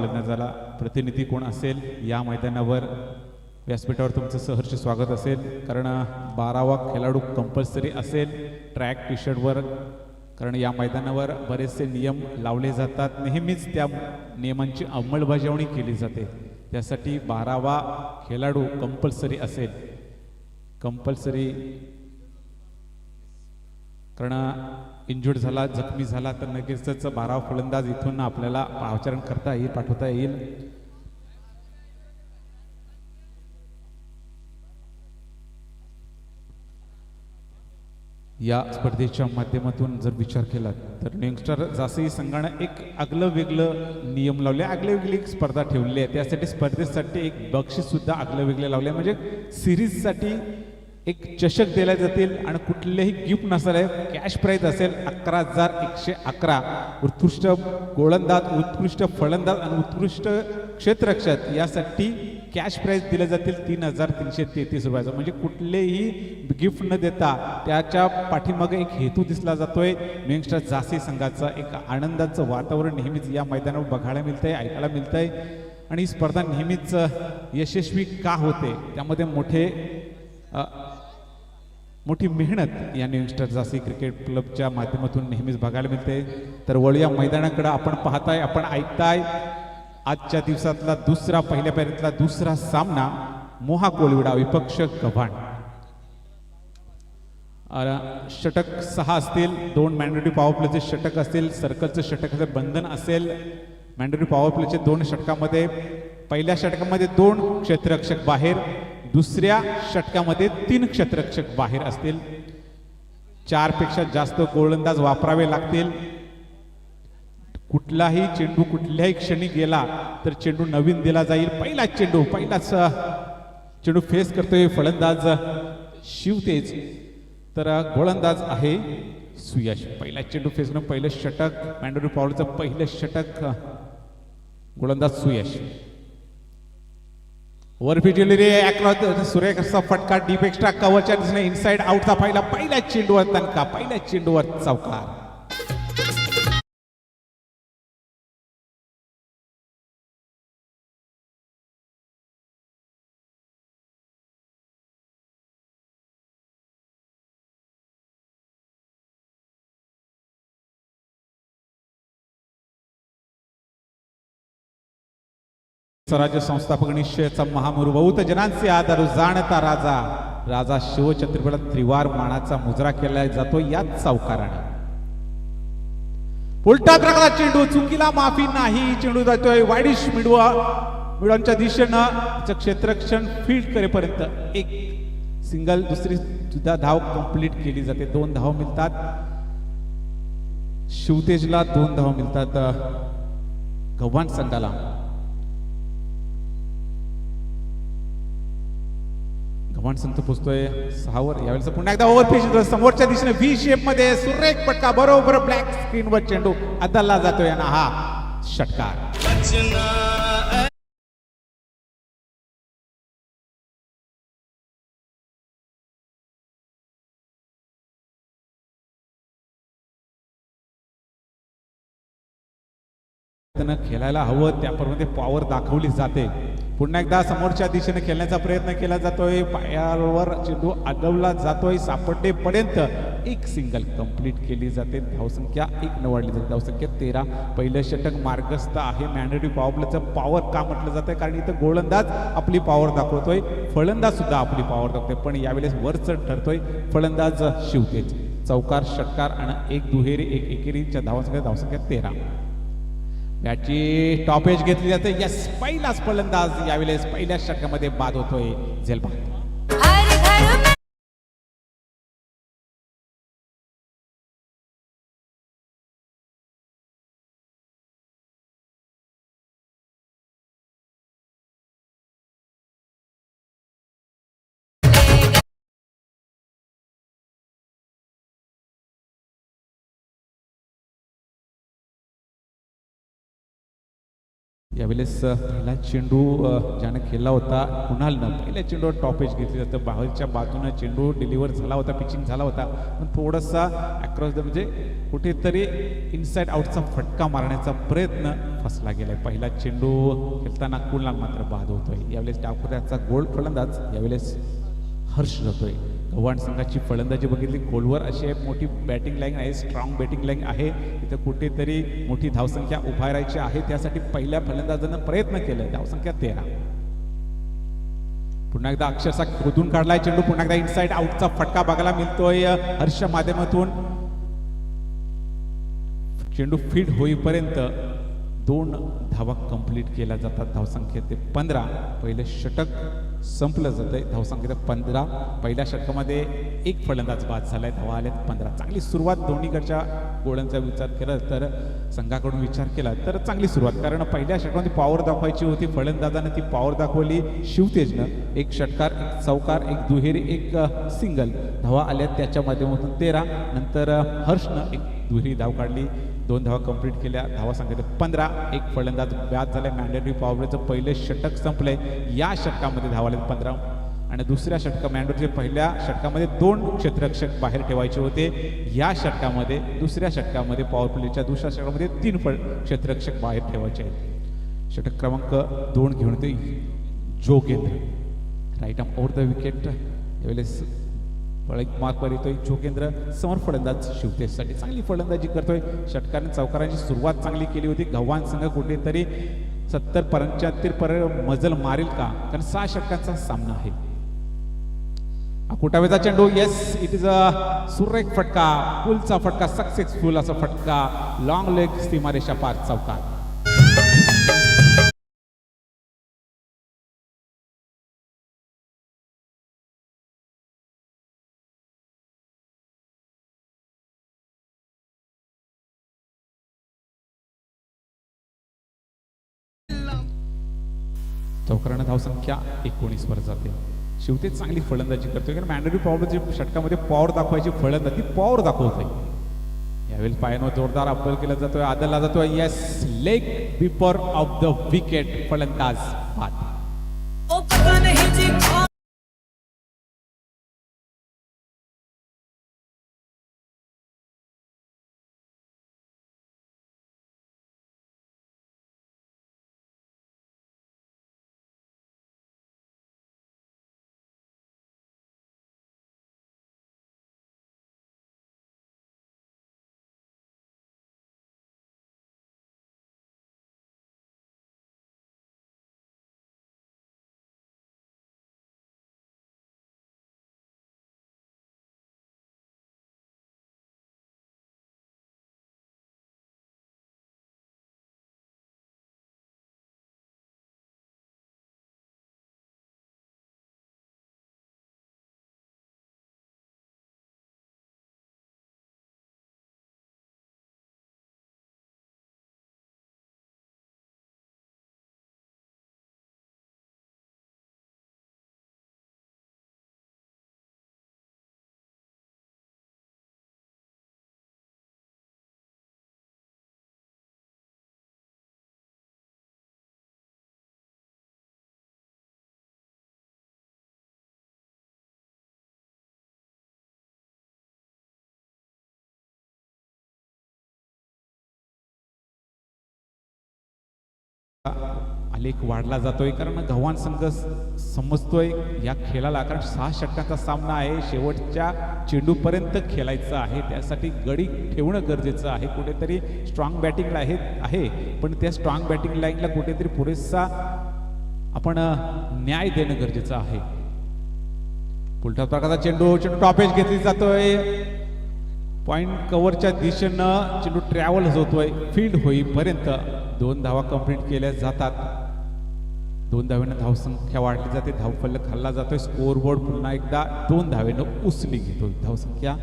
लग्नाचा प्रतिनिधी कोण असेल या मैदानावर व्यासपीठावर तुमचं सहर्ष स्वागत असेल, कारण 12वा खेळाडू कंपल्सरी असेल ट्रॅक टी शर्टवर, कारण या मैदानावर बरेचसे नियम लावले जातात, नेहमीच त्या नियमांची अंमलबजावणी केली जाते, त्यासाठी 12वा खेळाडू कंपल्सरी असेल, कंपल्सरी, कारण इंजुर्ड झाला जखमी झाला तर नक्कीच 12वा फलंदाज इथून आपल्याला आचरण करता येईल, पाठवता येईल. या स्पर्धेच्या माध्यमातून जर विचार केला तर यंगस्टर जासई संघाने एक आगलं वेगळं नियम लावले, आगले वेगळी स्पर्धा ठेवली आहे, त्यासाठी स्पर्धेसाठी एक बक्षीस सुद्धा आगलं वेगळे लावले, म्हणजे सिरीजसाठी एक चषक दिले जातील आणि कुठलेही गिफ्ट नसणार आहे, कॅश प्राइज असेल 11,111. उत्कृष्ट गोलंदाज, उत्कृष्ट फलंदाज आणि उत्कृष्ट क्षेत्ररक्षक यासाठी कॅश प्राइज दिले जातील 3,333 रुपयाचं, म्हणजे कुठलेही गिफ्ट न देता त्याच्या पाठीमागे एक हेतू दिसला जातोय. यंगस्टर जासी संघाचा एक आनंदाचं वातावरण नेहमीच या मैदानावर बघायला मिळतंय, ऐकायला मिळतंय, आणि ही स्पर्धा नेहमीच यशस्वी का होते त्यामध्ये मोठी मेहनत या यंगस्टर जासी क्रिकेट क्लबच्या माध्यमातून नेहमीच बघायला मिळते. तर वळूया मैदानाकडे. आपण पाहताय, आपण ऐकताय आजच्या दिवसातला दुसरा, पहिल्या फेरीतला दुसरा सामना मोहा कोळीवाडा विपक्ष गव्हाण. षटक 6 असतील, 2 मॅन्डेटरी पॉवर प्लेचे षटक असतील, सर्कलचं षटकाचं बंधन असेल. मॅन्डेटरी पॉवर प्लेचे 2 षटकामध्ये, पहिल्या षटकामध्ये 2 क्षेत्ररक्षक बाहेर, दुसऱ्या षटकामध्ये 3 क्षेत्ररक्षक बाहेर असतील. 4 पेक्षा जास्त गोलंदाज वापरावे लागतील. कुठलाही चेंडू कुठल्याही क्षणी गेला तर चेंडू नवीन दिला जाईल. पहिलाच चेंडू फेस करतोय फलंदाज शिवतेज, तर गोलंदाज आहे सुयश. पहिला चेंडू फेस करून पहिलं षटक, मॅन्डेटरी पॉवरचं पहिलं षटक, गोलंदाज सुयश. वर फिरली रे अक्रॉस, सुरेख असा फटका डीप एक्स्ट्रा कव्हरच्या दिशेने इनसाइड आउटचा पहिल्या चेंडूवर तनका, पहिल्या चेंडूवर चौकार. स्वराज्य संस्थापक निश्चयाचा महामुरू, बहुत जनांचे आधार जाणता राजा, राजा शिवछत्रपतीला त्रिवार मानाचा मुजरा केला जातो याच सावकाराने. उलटा प्रकारचा चेंडू, चुकीला माफी नाही, चेंडू जातोय वाईडिश मिडवांच्या दिशेनं, क्षेत्ररक्षण फील्ड करेपर्यंत एक सिंगल, दुसरी सुद्धा धाव कंप्लीट केली जाते. 2 धाव मिळतात शिवतेजला, 2 धाव मिळतात गव्हाण संघाला. गव्हाण संघ पोचतोय 6 वर. यावेळेस पुन्हा एकदा ओव्हरपिच समोरच्या दिशेने व्ही शेप मध्ये सुरेख पटका, बरोबर ब्लॅक स्क्रीनवर चेंडू अद्दलला जातोय आणि हा षटकार. खेळायला हवं त्याप्रमाणे पॉवर दाखवली जाते. पुन्हा एकदा समोरच्या दिशेने खेळण्याचा प्रयत्न केला जातोय, पायावर चेंडू अडवला जातोय, सापडेपर्यंत एक सिंगल कंप्लीट केली जाते. धावसंख्या 1 निवडली जाते, धावसंख्या 13. पहिलं षटक मार्गस्थ आहे. मॅन्डेटरी पॉवर प्लेचं पॉवर का म्हटलं जातंय, कारण इथं गोलंदाज आपली पॉवर दाखवतोय, फलंदाज सुद्धा आपली पॉवर दाखवतोय, पण यावेळेस वरचढ ठरतोय फलंदाज शिवतेज. चौकार, षटकार आणि 1 दुहेरी 1 एकेरीच्या धावसंख्या 13. बॅटची टॉप एज घेतली जाते. यस, पहिलाच फलंदाज यावेळेस पहिल्या षटकामध्ये बाद होतोय झेलबा. यावेळेस पहिला चेंडू ज्यानं खेळला होता कुणालनं पहिल्या चेंडूवर टॉपेज घेतली जातं, बाहेरच्या बाजूनं चेंडू डिलिव्हर झाला होता, पिचिंग झाला होता, पण थोडासा अक्रॉस द म्हणजे कुठेतरी इनसाइड आउटचा फटका मारण्याचा प्रयत्न फसला गेलाय. पहिला चेंडू खेळताना कुणाल मात्र बाद होतोय. यावेळेस डावखुऱ्याचा गोल्ड फलंदाज यावेळेस हर्ष जातोय. गव्हाण संघाची फलंदाजी बघितली, खोलवर अशी मोठी बॅटिंग लाईन आहे, स्ट्रॉंग बॅटिंग लाईन आहे, तिथं कुठेतरी मोठी धावसंख्या उभा राहायची आहे, त्यासाठी पहिल्या फलंदाजानं प्रयत्न केलाय. धावसंख्या 13. पुन्हा एकदा अक्षरशः खोदून काढलाय चेंडू, पुन्हा एकदा इनसाइड आउटचा फटका बघायला मिळतोय हर्ष माध्यमातून. चेंडू फीड होईपर्यंत 2 धावा कंप्लीट केल्या जातात. धावसंख्या ते 15. पहिलं षटक संपलं जातंय. धावसंख्या 15. पहिल्या षटकामध्ये 1 फलंदाज बाद झालाय, धावा आल्यात 15. चांगली सुरुवात दोन्हीकडच्या गोळ्यांचा विचार केला तर, संघाकडून विचार केला तर चांगली सुरुवात, कारण पहिल्या षटकामध्ये पॉवर दाखवायची होती, फलंदाजानं ती पॉवर दाखवली. शिवतेजनं 1 षटकार, 1 चौकार, 1 दुहेरी, 1 सिंगल, धावा आल्यात त्याच्या माध्यमातून 13. नंतर हर्षनं 1 दुहेरी धाव काढली, 2 धावा कंप्लीट केल्या, धावा सांगितलं 15. 1 फलंदाज बाद झालाय. मॅन्डेटरी पॉवरचं पहिलं षटक संपलंय. या षटकामध्ये धावा आले 15 आणि दुसऱ्या षटका मॅन्डेटरीच्या पहिल्या षटकामध्ये 2 क्षेत्ररक्षक बाहेर ठेवायचे होते. या षटकामध्ये दुसऱ्या षटकामध्ये पॉवर प्लेच्या दुसऱ्या षटकामध्ये 3 क्षेत्ररक्षक बाहेर ठेवायचे आहेत. षटक क्रमांक 2 घेऊन ते Jogendra, right arm over the wicket. यावेळेस मार्कवर येतोय जोगेंद्र. समोर फलंदाज शिवतेजसाठी चांगली फलंदाजी करतोय. षटकाने चौकारांची सुरुवात चांगली केली होती. गव्हाण संघ कुठेतरी 70-75 पर्यंत मजल मारेल का, कारण 6 षटकांचा सामना आहे. कुटावेचा चेंडू, येस, इट इज अ सुरेख फटका, पुलचा फटका, सक्सेसफुल असा फटका, लॉंग लेग सीमारेषा पार चौकार. चौकारानं धावसंख्या 19 वर जाते. शिवतेज चांगली फलंदाजी करतोय, कारण मॅन्डेटरी पॉवरची षटकामध्ये पॉवर दाखवायची फलंदाजी पॉवर दाखवतोय. यावेळी पायानं जोरदार अप्पल केला जातोय, आदरला जातोय. Yes, leg before of the wicket, फलंदाज बाद. आलेख वाढला जातोय, कारण गव्हाण संघ समजतोय या खेळाला, कारण 6 षटकांचा सामना आहे, शेवटच्या चेंडूपर्यंत खेळायचं आहे, त्यासाठी गडी ठेवणं गरजेचं आहे. कुठेतरी स्ट्रॉंग बॅटिंग आहे, पण त्या स्ट्रॉंग बॅटिंग लाईनला कुठेतरी पुरेसा आपण न्याय देणं गरजेचं आहे. उलट्या प्रकारचा चेंडू टॉपेज घेतली जातोय, पॉइंट कव्हरच्या दिशेनं चेंडू ट्रॅव्हल होतोय, फील्ड होईपर्यंत 2 धावा कंप्लीट केल्या जातात. 2 धावेनं धावसंख्या वाढली जाते, धावफलक खाल्ला जातोय, स्कोअरबोर्ड पुन्हा एकदा 2 धावेनं उसली घेतोय. धावसंख्या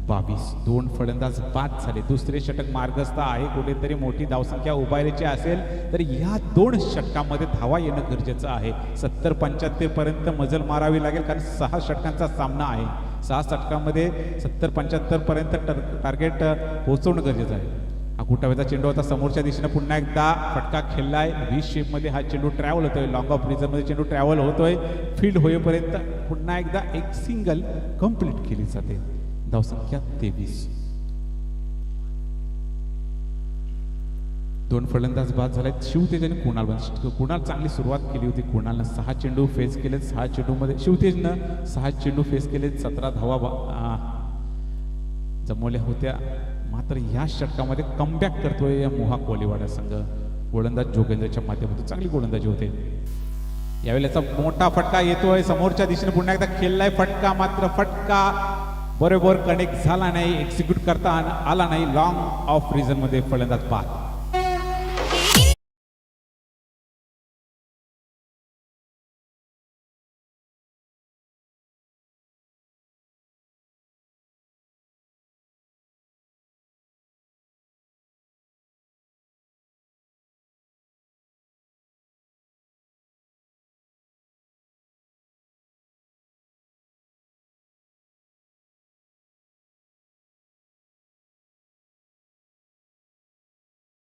22. 2 फलंदाज बाद झाले. दुसरे षटक मार्गस्थ आहे, कुठेतरी मोठी धावसंख्या उभारायची असेल तर या 2 षटकामध्ये धावा येणं गरजेचं आहे. 70-75 पर्यंत मजल मारावी लागेल, कारण 6 षटकांचा सामना आहे. 6 षटकामध्ये 70-75 पर्यंत टार्गेट पोहोचवणं गरजेचं आहे. आकुटावेचा चेंडू होता समोरच्या दिशेने पुन्हा एकदा फटका खेळलाय व्ही शेपमध्ये हा चेंडू ट्रॅव्हल होतोय लॉंग ऑफ रिझनमध्ये चेंडू ट्रॅव्हल होतोय फील्ड होईपर्यंत पुन्हा एकदा एक सिंगल कंप्लीट केली जाते धावसंख्या 23. दोन फलंदाज बाद झालेत शिवतेज आणि कुणाल चांगली सुरुवात केली होती. कुणालनं 6 चेंडू फेस केलेत 6 चेंडूमध्ये शिवतेजनं 6 चेंडू फेस केलेत 17 धावा जमवल्या होत्या. मात्र या षटकामध्ये कमबॅक करतोय या मोहा कोलीवाडा संघ. गोलंदाज जोगेंद्रच्या माध्यमातून चांगली गोलंदाजी होते. यावेळेचा मोठा फटका येतोय समोरच्या दिशेने पुन्हा एकदा खेळलाय फटका मात्र फटका बरोबर कनेक्ट झाला नाही एक्झिक्यूट करता आला नाही. लॉंग ऑफ रिझन मध्ये फलंदाज बाद.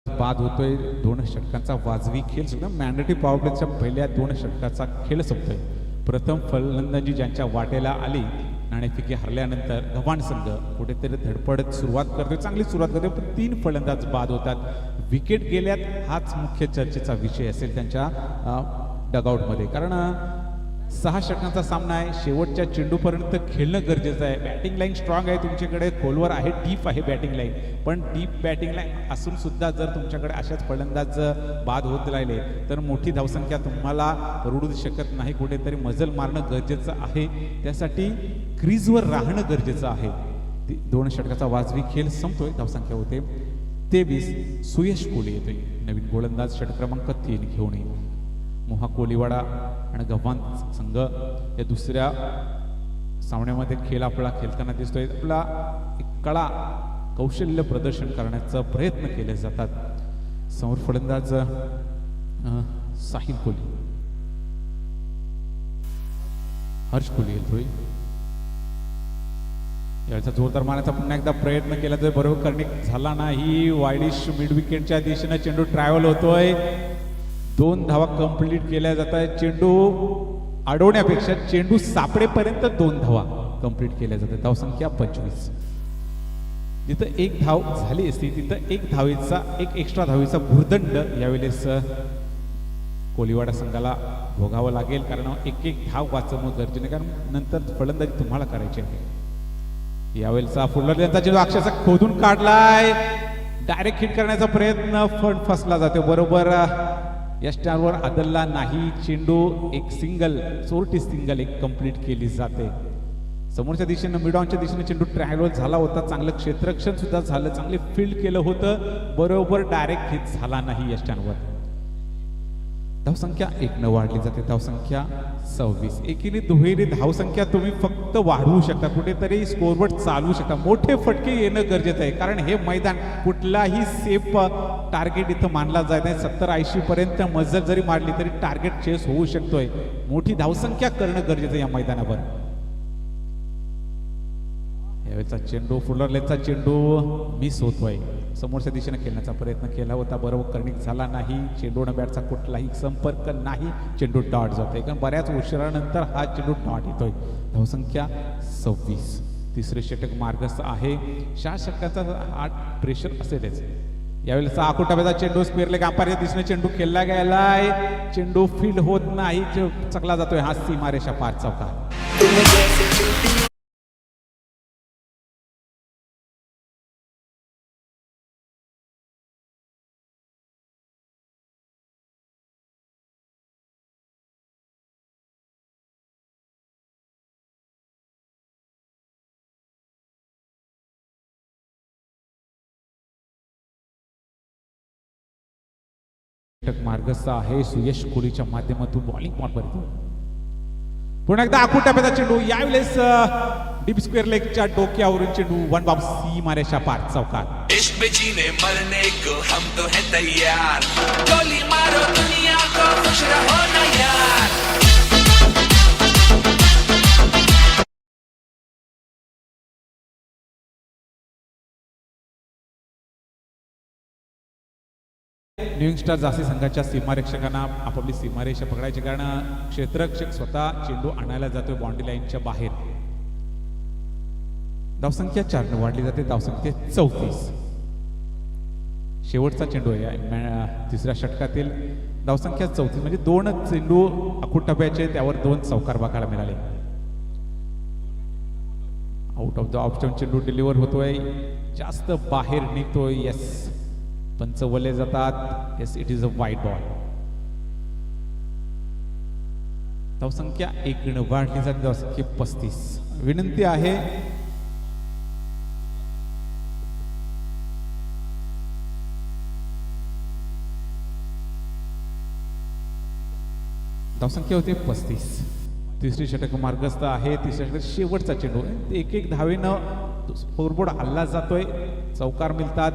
बाद होतोय. 2 षटकांचा वाजवी खेळ सुद्धा मॅन्डेटरी पॉवर प्लेच्या पहिल्या 2 षटकाचा खेळ संपतोय. प्रथम फलंदाजी ज्यांच्या वाटेला आली नाणेफेकी हरल्यानंतर गव्हाण संघ कुठेतरी धडपडत सुरुवात करतोय चांगली सुरुवात करतोय पण 3 फलंदाज बाद होतात. विकेट गेल्यात हाच मुख्य चर्चेचा विषय असेल त्यांच्या डगआउटमध्ये कारण 6 षटकांचा सामना आहे. शेवटच्या चेंडूपर्यंत खेळणं गरजेचं आहे. बॅटिंग लाईन स्ट्रॉंग आहे तुमच्याकडे खोलवर आहे डीप आहे बॅटिंग लाईन पण डीप बॅटिंग लाईन असून सुद्धा जर तुमच्याकडे अशाच फलंदाज बाद होत राहिले तर मोठी धावसंख्या तुम्हाला रुळू शकत नाही. कुठेतरी मजल मारणं गरजेचं आहे. त्यासाठी क्रीजवर राहणं गरजेचं आहे. 2 षटकाचा वाजवी खेळ संपतोय. धावसंख्या होते 23. सुयश कोहली येतोय नवीन गोलंदाज षटक क्रमांक 3 घेऊन येईल. मोहा कोलीवाडा आणि गव्हाण संघ या दुसऱ्या सामन्यामध्ये खेळ आपला खेळताना दिसतोय. आपला एक कला कौशल्य प्रदर्शन करण्याचा प्रयत्न केले जातात. समोर फलंदाज साहिल कोहली हर्ष कोहली येतोय. याचा जोरदार मारण्याचा पुन्हा एकदा प्रयत्न केला तर बरोबर कनेक्ट झाला नाही. वाईडिश मिड विकेटच्या दिशेने चेंडू ट्रॅव्हल होतोय. 2 धावा कंप्लीट केल्या जात आहेत. चेंडू अडवण्यापेक्षा चेंडू सापडेपर्यंत 2 धावा कंप्लीट केल्या जातात. धावसंख्या 25. जिथं 1 धाव झाली असती तिथं 1 धावेचा एक एक्स्ट्रा धावेचा भुर्दंड यावेळेस कोलीवाडा संघाला भोगावं लागेल कारण एक धाव वाचवणं गरजेचं आहे कारण नंतर फलंदाजी तुम्हाला करायची आहे. यावेळेचा फुलरचा चेंडू अक्षरशः खोदून काढलाय. डायरेक्ट हिट करण्याचा प्रयत्न फसला जातो. बरोबर या स्टारवर आदलला नाही. चेंडू एक सिंगल चोरटी सिंगल एक कंप्लीट केली जाते. समोरच्या दिशेनं मिडॉनच्या दिशेने चेंडू ट्रॅव्हल झाला होता. चांगलं क्षेत्ररक्षण सुद्धा झालं. चांगले फील्ड केलं होतं. बरोबर डायरेक्ट हिट झाला नाही या स्टँडवर. धावसंख्या 1 वाढली जाते. धावसंख्या 26. एकीने दुहेरी धावसंख्या तुम्ही फक्त वाढवू शकता. कुठेतरी स्कोरबोर्ड चालवू शकता. मोठे फटके येणं गरजेचं आहे कारण हे मैदान कुठलाही सेफ टार्गेट इथं मानला जात नाही. 70-80 पर्यंत मजल जरी मारली तरी टार्गेट चेस होऊ शकतोय. मोठी धावसंख्या करणं गरजेचं या मैदानावर. यावेळेचा चेंडू फुलरलेचा चेंडू मिस होतोय. समोरच्या दिशेने खेळण्याचा प्रयत्न केला होता. बरोबर कनेक्ट झाला नाही. चेंडूने बॅटचा कुठलाही संपर्क नाही. चेंडू डॉट जातोय कारण बऱ्याच उशिरानंतर हा चेंडू डॉट येतोय. धावसंख्या 26. तिसरे षटक मार्गस्थ आहे. 6 षटकाचा हा प्रेशर असेलच. यावेळेचा आकुटाबेचा चेंडू स्क्वेअर लेग अंपायरच्या दिशेने चेंडू खेळला गेलाय. चेंडू फील्ड होत नाही. चकला जातोय हा सीमारेषा पार चौकार. मार्गस्थ आहे. सुयश कोहलीच्या माध्यमातून बॉलिंग पॉईंटवर येतो. पुन्हा एकदा आकुटाबेचा चेंडू यावेळेस डीप स्क्वेअर लेगच्या डोक्यावरून चेंडू 1 बाउंस सीमारेषा पार चौकार. इश्क में जीने मरने को हम तो हैं तैयार. गोली मारो दुनिया को खुश रहो ना यार. न्यू स्टार झाशी संघाच्या सीमारक्षकांना आपापली सीमारेषा पकडायची, कारण क्षेत्ररक्षक स्वतः चेंडू आणायला जातोय बाउंड्री लाईनच्या बाहेर. धावसंख्या 4 वाढली जाते, धावसंख्या 34. शेवटचा चेंडू आहे तिसऱ्या षटकातील. धावसंख्या 34 म्हणजे 2 चेंडू आखूड टप्प्याचे, त्यावर 2 चौकार बघायला मिळाले. आउट ऑफ द ऑप्शन चेंडू डिलिव्हर होतोय, जास्त बाहेर निघतोय. येस, पंच वले जातात. Yes, it is a wide ball. धावसंख्या 1 वाढली जाते, धावसंख्या 35. विनंती आहे धावसंख्या होती 35. तिसरी षटक मार्गस्थ आहे. तिसऱ्या षटक शेवटचा चेंडू, एक धावेनं स्कोरबोर्ड हल्ला जातोय, चौकार मिळतात.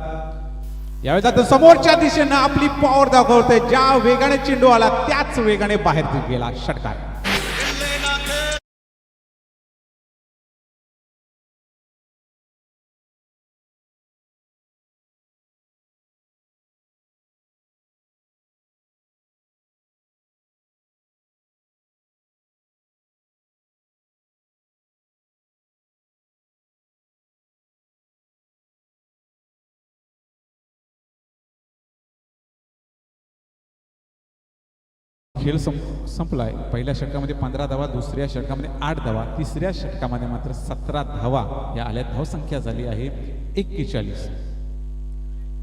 यावेळी जातो समोरच्या दिशेनं आपली पॉवर दाखवतोय. ज्या वेगाने चेंडू आला त्याच वेगाने बाहेर गेला षटकार. खेळ संपलाय. पहिल्या षटकामध्ये 15 धावा, दुसऱ्या षटकामध्ये 8 धावा, तिसऱ्या षटकामध्ये मात्र 17 धावा या आल्या. धावसंख्या झाली आहे 41.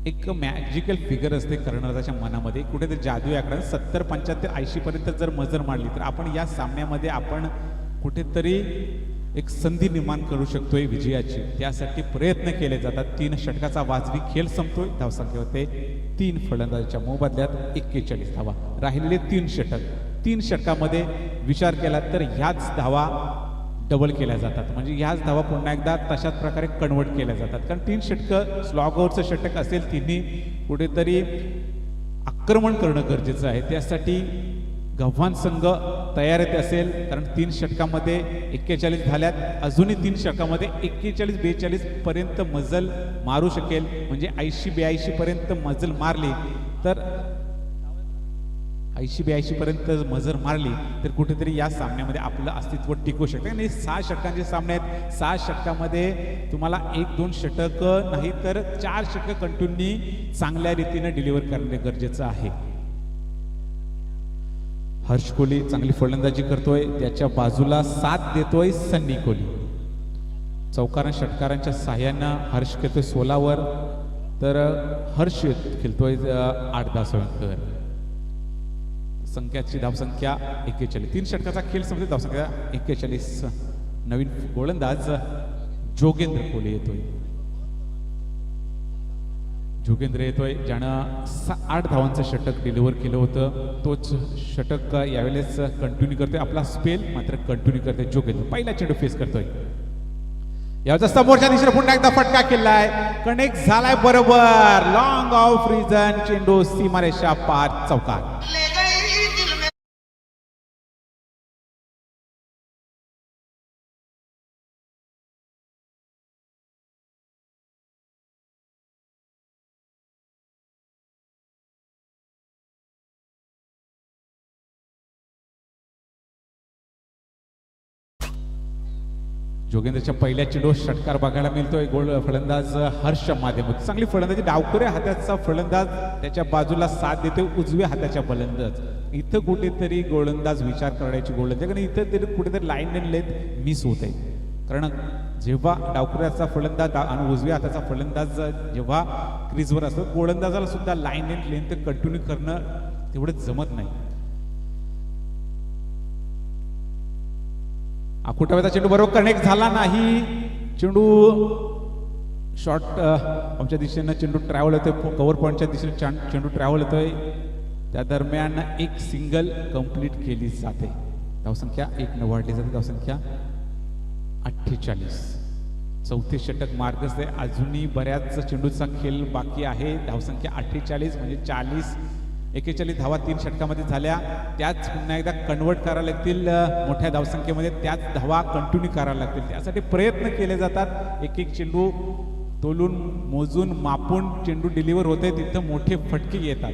एक मॅजिकल फिगर असते कर्णधाराच्या मनामध्ये, कुठेतरी जादू आकडा. 70, 75, 80 पर्यंत जर मजर मांडली तर आपण या सामन्यामध्ये आपण कुठेतरी एक संधी निर्माण करू शकतोय विजयाची. त्यासाठी प्रयत्न केले जातात. 3 षटकाचा वाजवी खेळ संपतोय. धावसंख्या होते 3 फलंदाजाच्या मोबदल्यात 41 धावा. राहिलेले 3 षटक, 3 षटकामध्ये विचार केला तर ह्याच धावा डबल केल्या जातात, म्हणजे ह्याच धावा पुन्हा एकदा तशाच प्रकारे कन्वर्ट केल्या जातात. कारण 3 षटकं स्लॉगआउटचं षटक असेल, तिन्ही कुठेतरी आक्रमण करणं गरजेचं आहे. त्यासाठी गव्हाण संघ तयारीत असेल, कारण 3 षटकामध्ये 41 झाल्यात. अजूनही 3 षटकामध्ये 41, 42 पर्यंत मजल मारू शकेल. म्हणजे 80, 82 पर्यंत मजल मारली तर 80, 82 पर्यंत मजल मारली तर कुठेतरी या सामन्यामध्ये आपलं अस्तित्व टिकू शकते. आणि 6 षटकांचे सामने आहेत. 6 षटकामध्ये तुम्हाला 1-2 षटक नाही तर 4 षटक कंटिन्यू चांगल्या रीतीने डिलिव्हर करणे गरजेचं आहे. हर्ष कोहली चांगली फलंदाजी करतोय, त्याच्या बाजूला साथ देतोय सन्नी कोहली. चौकारां षटकारांच्या साह्यानं हर्ष खेळतोय 16 तर हर्ष खेळतोय 8-10 सोयींकर. संख्याची धावसंख्या 41. 3 षटकाचा खेळ संपला, धावसंख्या 41. नवीन गोलंदाज जोगेंद्र कोहली येतोय. जोगेंद्र येतोय, ज्यानं 8 धावांचं षटक डिलिव्हर केलं होतं. तोच षटक यावेळेस कंटिन्यू करतोय. आपला स्पेल मात्र कंटिन्यू करतोय जोगेंद्र. पहिला चेंडू फेस करतोय. याचा समोरच्या दिशेने पुन्हा एकदा फटका केलाय, कनेक्ट झालाय बरोबर. लॉंग ऑफ रिजन चेंडू सीमारेषा पार, चौकार. जोगेंद्रच्या पहिल्या चेंडू षटकार बघायला मिळतोय. गोल फलंदाज हर्ष माध्यम, चांगली फलंदाजी. डावखुऱ्या हाताचा फलंदाज त्याच्या बाजूला साथ देतोय उजव्या हाताच्या फलंदाज. इथं कुठेतरी गोलंदाज विचार करण्याची गोलंदाज, कारण इथं तरी कुठेतरी लाईन अँड लेंथ मिस होत आहे. कारण जेव्हा डावखुऱ्याचा फलंदाज आणि उजव्या हाताचा फलंदाज जेव्हा क्रीजवर असतो, गोलंदाजाला सुद्धा लाईन अँड लेंथ कंटिन्यू करणं तेवढं जमत नाही. आखुटाव्याचा चेंडू बरोबर कनेक्ट झाला नाही. चेंडू शॉर्ट आमच्या दिशेनं चेंडू ट्रॅव्हल होतोय, कव्हर पॉईंटच्या दिशेने चेंडू ट्रॅव्हल होतोय. त्या दरम्यान एक सिंगल कंप्लीट केली जाते. धावसंख्या 1 वाढली जाते. धावसंख्या 48. चौथे षटक मार्गस्थ आहे. अजूनही बऱ्याच चेंडूचा खेळ बाकी आहे. धावसंख्या 48 म्हणजे 40. 41 धावा 3 षटकामध्ये झाल्या. त्याच पुन्हा एकदा कन्वर्ट करायला लागतील मोठ्या धावसंख्येमध्ये. त्याच धावा कंटिन्यू करायला लागतील. त्यासाठी प्रयत्न केले जातात. एक चेंडू तोलून मोजून मापून चेंडू डिलिव्हर होते, तिथं मोठे फटके येतात.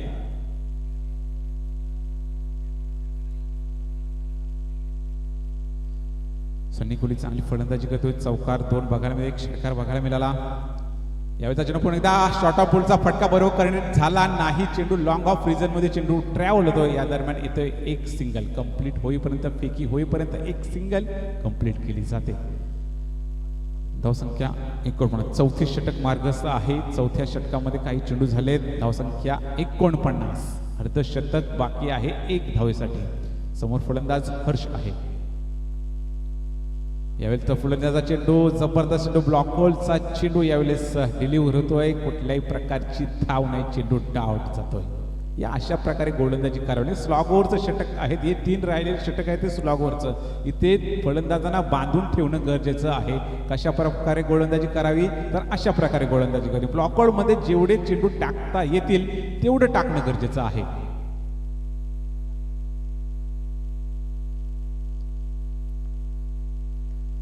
सन्नी कोहली चांगली फलंदाजी करतोय, चौकार 2 बघायला मिळाला, एक षटकार बघायला मिळाला. यावेळेचा चेंडू पुन्हा एकदा शॉर्ट ऑफ पुलचा फटका बरोबर करण्यात झाला नाही. चेंडू लॉंग ऑफ रिजन मध्ये चेंडू ट्रॅव्हल होतोय. या दरम्यान येतोय एक सिंगल. कंप्लीट होईपर्यंत, फेकी होईपर्यंत एक सिंगल कंप्लीट केली जाते. धावसंख्या 49. चौथे षटक मार्गस्थ आहे. चौथ्या षटकामध्ये काही चेंडू झालेत. धावसंख्या 49. अर्धशतक बाकी आहे 1 धावेसाठी. समोर फलंदाज हर्ष आहे. यावेळेस तर फलंदाजा चेंडू जबरदस्त चेंडू, ब्लॉक होलचा चेंडू यावेळेस डिलिव्हर होतोय. कुठल्याही प्रकारची धाव नाही, चेंडू डाऊट जातोय. या अशा प्रकारे गोलंदाजी करावी. स्लॉग ओव्हरचं षटक आहेत, हे 3 राहिलेले षटक आहे ते स्लॉग ओव्हरचं. इथे फलंदाजांना बांधून ठेवणं गरजेचं आहे. कशा प्रकारे गोलंदाजी करावी, तर अशा प्रकारे गोलंदाजी करावी. ब्लॉक आउटमध्ये जेवढे चेंडू टाकता येतील तेवढं टाकणं गरजेचं आहे.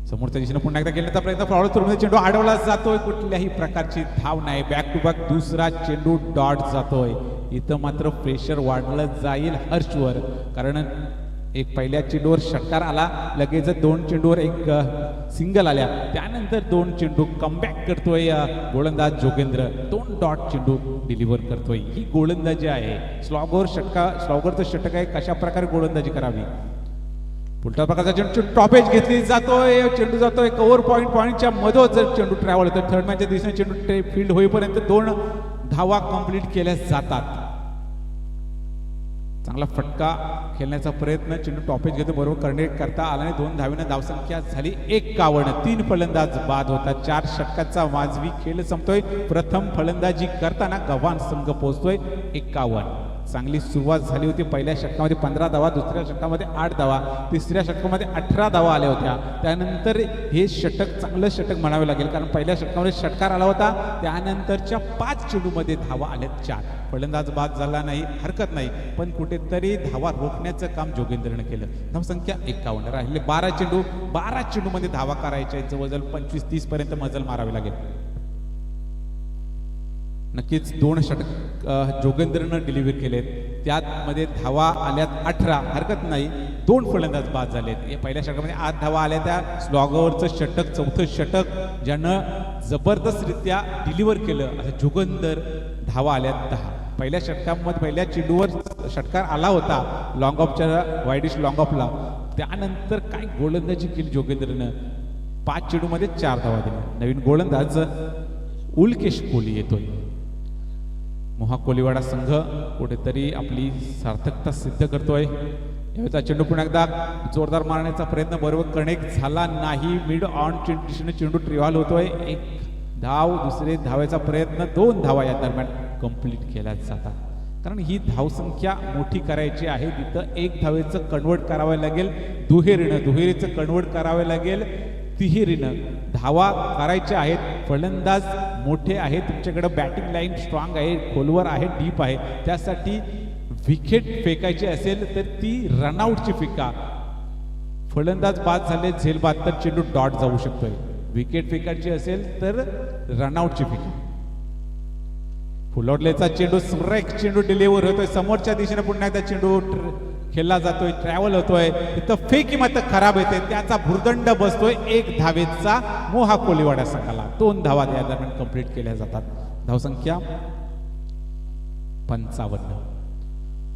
समोरच्या दिशेने पुन्हा एकदा गेल्याचा प्रयत्न, फॉलो थ्रोमध्ये चेंडू अडवला जातोय. कुठल्याही प्रकारची धाव नाही. बॅक टू बॅक दुसरा चेंडू डॉट जातोय. इथं मात्र प्रेशर वाढलं जाईल हर्षवर, कारण एक पहिल्या चेंडूवर षटकार आला, लगेच 2 चेंडूवर एक सिंगल आल्या, त्यानंतर 2 चेंडू कमबॅक करतोय गोलंदाज जोगेंद्र. 2 डॉट चेंडू डिलिव्हर करतोय. ही गोलंदाजी आहे. स्लॉगवर स्लॉगरचं षटक आहे. कशा प्रकारे गोलंदाजी करावी. उलटा प्रकारचा चेंडू टॉपेज घेतली जातोय. चेंडू जातोय कव्हर पॉईंटच्या मधोच जर चेंडू ट्रॅव्हल होतो. थर्ड मॅनच्या दिशेने चेंडू फील्ड होईपर्यंत 2 धावा कंप्लीट केल्या जातात. चांगला फटका खेळण्याचा प्रयत्न, चेंडू टॉपेज घेतो, बरोबर कनेक्ट करता आला नाही. 2 धावेनं धावसंख्या झाली 51. 3 फलंदाज बाद होतात. 4 षटकाचा वाजवी खेळ संपतोय. प्रथम फलंदाजी करताना गव्हाण संघ पोहोचतोय 51. चांगली सुरुवात झाली होती. पहिल्या षटकामध्ये 15 धावा, दुसऱ्या षटकामध्ये 8 धावा, तिसऱ्या षटकामध्ये 18 धावा आल्या होत्या. त्यानंतर हे षटक चांगलं षटक म्हणावे लागेल, कारण पहिल्या षटकामध्ये षटकार आला होता. त्यानंतरच्या 5 चेंडूमध्ये धावा आल्यात 4. फलंदाज बाद झाला नाही, हरकत नाही, पण कुठेतरी धावा रोखण्याचं काम जोगेंद्रनं केलं. धावसंख्या 51. राहिले 12 चेंडू. 12 चेंडूमध्ये धावा करायच्या आहेत. जवळजवळ 25-30 पर्यंत मजल मारावी लागेल. नक्कीच 2 षटक जोगेंद्रनं डिलिव्हर केलेत. त्यामध्ये धावा आल्यात 18, हरकत नाही. 2 फलंदाज बाद झालेत. या पहिल्या षटकामध्ये 8 धावा आल्या. त्या स्लॉगवरचं षटक, चौथं षटक ज्यानं जबरदस्तरित्या डिलिव्हर केलं, असं जोगेंद्र. धावा आल्यात 10. पहिल्या षटकामध्ये पहिल्या चेंडूवर षटकार आला होता लॉंग ऑफच्या, वाईडिश लॉंग ऑफला. त्यानंतर काय गोलंदाजी केली जोगेंद्रनं. 5 चेंडूमध्ये 4 धावा दिल्या. नवीन गोलंदाज उल्केश कोहली येतोय. मोहा कोलीवाडा संघ कुठेतरी आपली सार्थकता सिद्ध करतोय. यावेळेचा चेंडू पुन्हा एकदा जोरदार मारण्याचा प्रयत्न, बरोबर कनेक्ट झाला नाही. मिड ऑन दिशेने चेंडू ट्रिव्हल होतोय. 1 धाव, दुसरे धावेचा प्रयत्न, 2 धावा या दरम्यान कंप्लीट केल्या जातात. कारण ही धावसंख्या मोठी करायची आहे. तिथं 1 धावेचं कन्वर्ट करावं लागेल दुहेरीचं कन्वर्ट करावं लागेल तिहेरीनं. धावा करायच्या आहेत. फलंदाज मोठे आहेत. तुमच्याकडे बॅटिंग लाईन स्ट्रॉंग आहे, खोलवर आहे, डीप आहे. त्यासाठी विकेट फेकायची असेल तर ती रनआउटची फेका. फलंदाज बाद झाले, झेल बाद, तर चेंडू डॉट जाऊ शकतोय. विकेट फेकायची असेल तर रनआउटची फेका. फुलवडलेचा चेंडू, सुरेख चेंडू डिलिव्हर होतोय. समोरच्या दिशेने पुन्हा एकदा चेंडू खेळला जातोय, ट्रॅव्हल होतोय. तिथं फेकी मात्र खराब येते. त्याचा भुर्दंड बसतोय 1 धावेचा मोहा कोलीवाडा संघाला. 2 धावा या दरम्यान कंप्लीट केल्या जातात. धावसंख्या 55.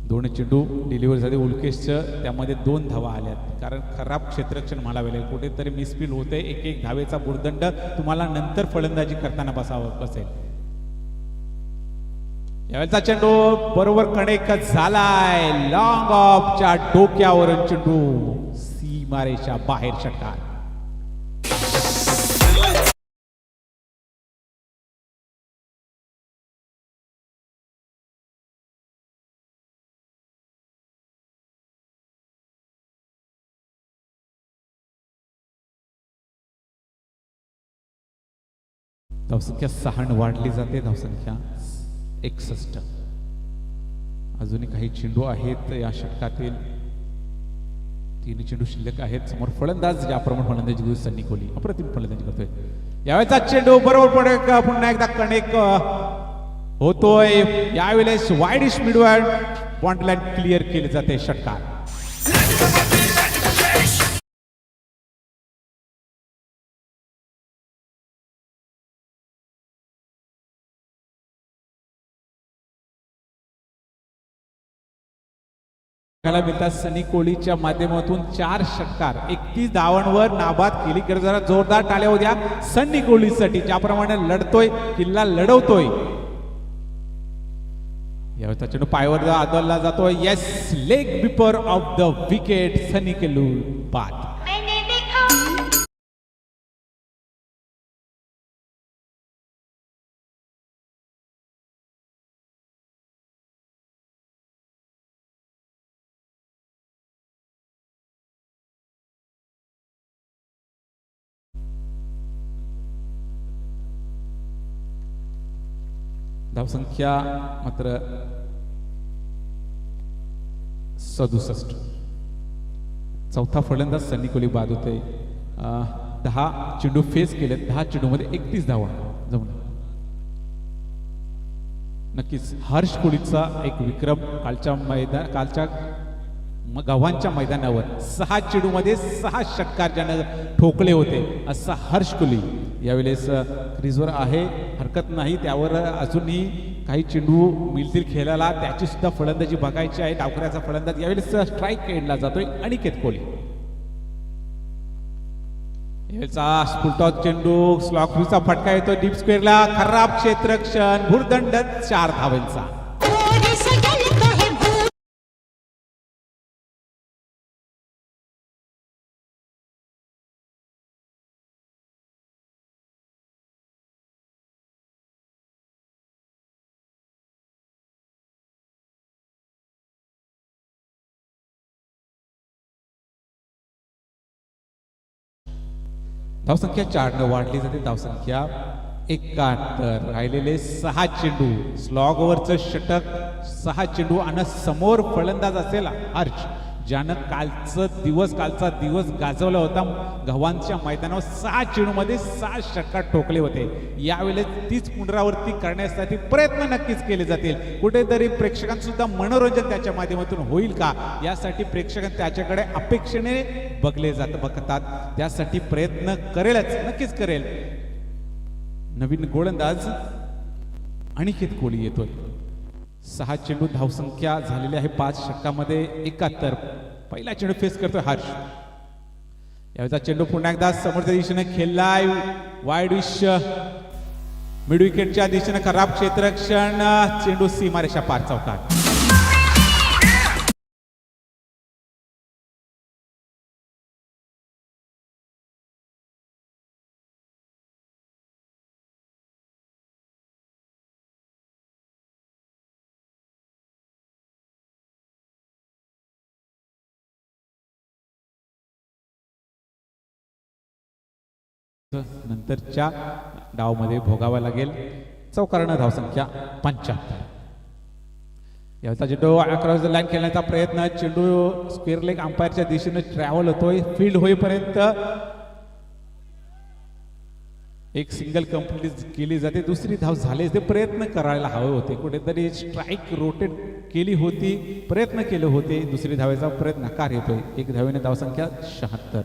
2 चेंडू डिलिव्हर झाले उल्केशचं, त्यामध्ये 2 धावा आल्यात. कारण खराब क्षेत्ररक्षण म्हणावे लागेल. कुठेतरी मिसफील होते. 1 धावेचा भुर्दंड तुम्हाला नंतर फलंदाजी करताना बसेल. यावेळेचा चेंडू बरोबर कनेक्ट झालाय. लॉंग ऑफच्या डोक्यावरून चेंडू सीमारेषा बाहेर. षटकार. धावसंख्या 6 वाढली जाते. धावसंख्या 61. अजूनही काही चेंडू आहेत या षटकातील. 3 चेंडू शिल्लक आहेत. समोर फलंदाज ज्याप्रमाणे फलंदाजी करतोय सन्नी कोहली, अप्रतिम फलंदाजी करतोय. यावेळेचा चेंडू बरोबर पुन्हा एकदा कनेक्ट होतोय. यावेळेस वाईडिश मिडवाईड पॉइंट लाईन क्लिअर केली जाते. षटकार. बघायला मिळतात. सनी कोहलीच्या माध्यमातून 4 षटकार 31 धावांवर नाबाद केली. जरा जोरदार टाळ्या होत्या सनी कोहलीसाठी, ज्याप्रमाणे लढतोय, किल्ला लढवतोय. यावेळेस चेंडू पायावर आदलला जातोय. Yes, leg before of the wicket. Sunny Kohli बाद. धावसंख्या मात्र 67. चौथा फलंदाज सनी कोहली बाद होते. 10 चेंडू फेस केले. 10 चेंडूमध्ये 31 धावा जमून. नक्कीच हर्ष कोहलीचा एक विक्रम कालच्या गव्हाणच्या मैदानावर 6 चेंडूमध्ये 6 षटकार ज्यानं ठोकले होते असा हर्ष कोहली यावेळेस क्रीजवर आहे. हरकत नाही, त्यावर अजूनही काही चेंडू मिळतील खेळायला. त्याची सुद्धा फलंदाजी बघायची आहे. डावखऱ्याचा फलंदाज यावेळेस स्ट्राईक खेळला जातोय अनिकेत कोहली. यावेळेचा फुलटॉस चेंडू स्लॉकचा फटका येतो डीप स्क्वेअरला. खराब क्षेत्ररक्षण, भुर्दंड 4 धावांचा. धावसंख्या 4 वाढली जाते. धावसंख्या 71. राहिलेले 6 चेंडू. स्लॉग ओव्हरचं षटक 6 चेंडू आणि समोर फलंदाज असेल हर्ष, ज्यानं कालचा दिवस गाजवला होता. गव्हाणच्या मैदानावर 6 चेंडूमध्ये 6 षटकार ठोकले होते. यावेळेस तीच पुनरावृत्ती करण्यासाठी प्रयत्न नक्कीच केले जातील. कुठेतरी प्रेक्षकांसुद्धा मनोरंजन त्याच्या माध्यमातून होईल का, यासाठी प्रेक्षक त्याच्याकडे अपेक्षेने बघतात. त्यासाठी प्रयत्न करेलच, नक्कीच करेल. नवीन गोलंदाज अनिकेत कोहली येतोय. 6 चेंडू. धावसंख्या झालेली आहे 5 षटकामध्ये 71. पहिला चेंडू फेस करतोय हर्ष. यावेळेचा चेंडू पुन्हा एकदा समोरच्या दिशेने खेळलाय. वाईड विश मिड विकेटच्या दिशेने. खराब क्षेत्ररक्षण. चेंडू सीमारेषा पार चौकात. नंतरच्या डावमध्ये भोगावा लागेल. चौकारण धावसंख्या 75. याचा चेंडू अक्रॉस द लाईन खेळण्याचा प्रयत्न. चेंडू स्क्वेअर लेग अंपायरच्या दिशेने ट्रॅव्हल होतोय. फील्ड होईपर्यंत एक सिंगल कंप्लीट केली जाते. दुसरी धाव झाले ते प्रयत्न करायला हवे होते. कुठेतरी स्ट्राईक रोटेट केली होती, प्रयत्न केले होते. दुसरी धावेचा प्रयत्न नकार येतोय. 1 धावेने धावसंख्या 76.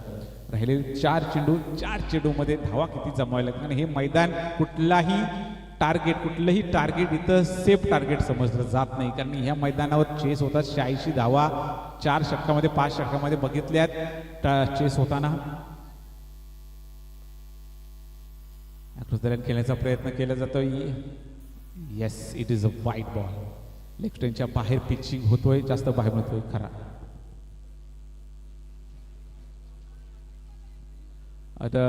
राहिले 4 चेंडू. 4 चेंडूमध्ये धावा किती जमवायला लागतात. आणि हे मैदान कुठलंही टार्गेट इथं सेफ टार्गेट समजलं जात नाही, कारण ह्या मैदानावर चेस होतात. 86 धावा 4 षटकामध्ये 5 षटकामध्ये बघितल्यात चेस होताना. खेळण्याचा प्रयत्न केला जातोय. Yes, it is a wide ball. Leg स्टंपच्या बाहेर पिचिंग होतोय, जास्त बाहेर होतोय. खरा आता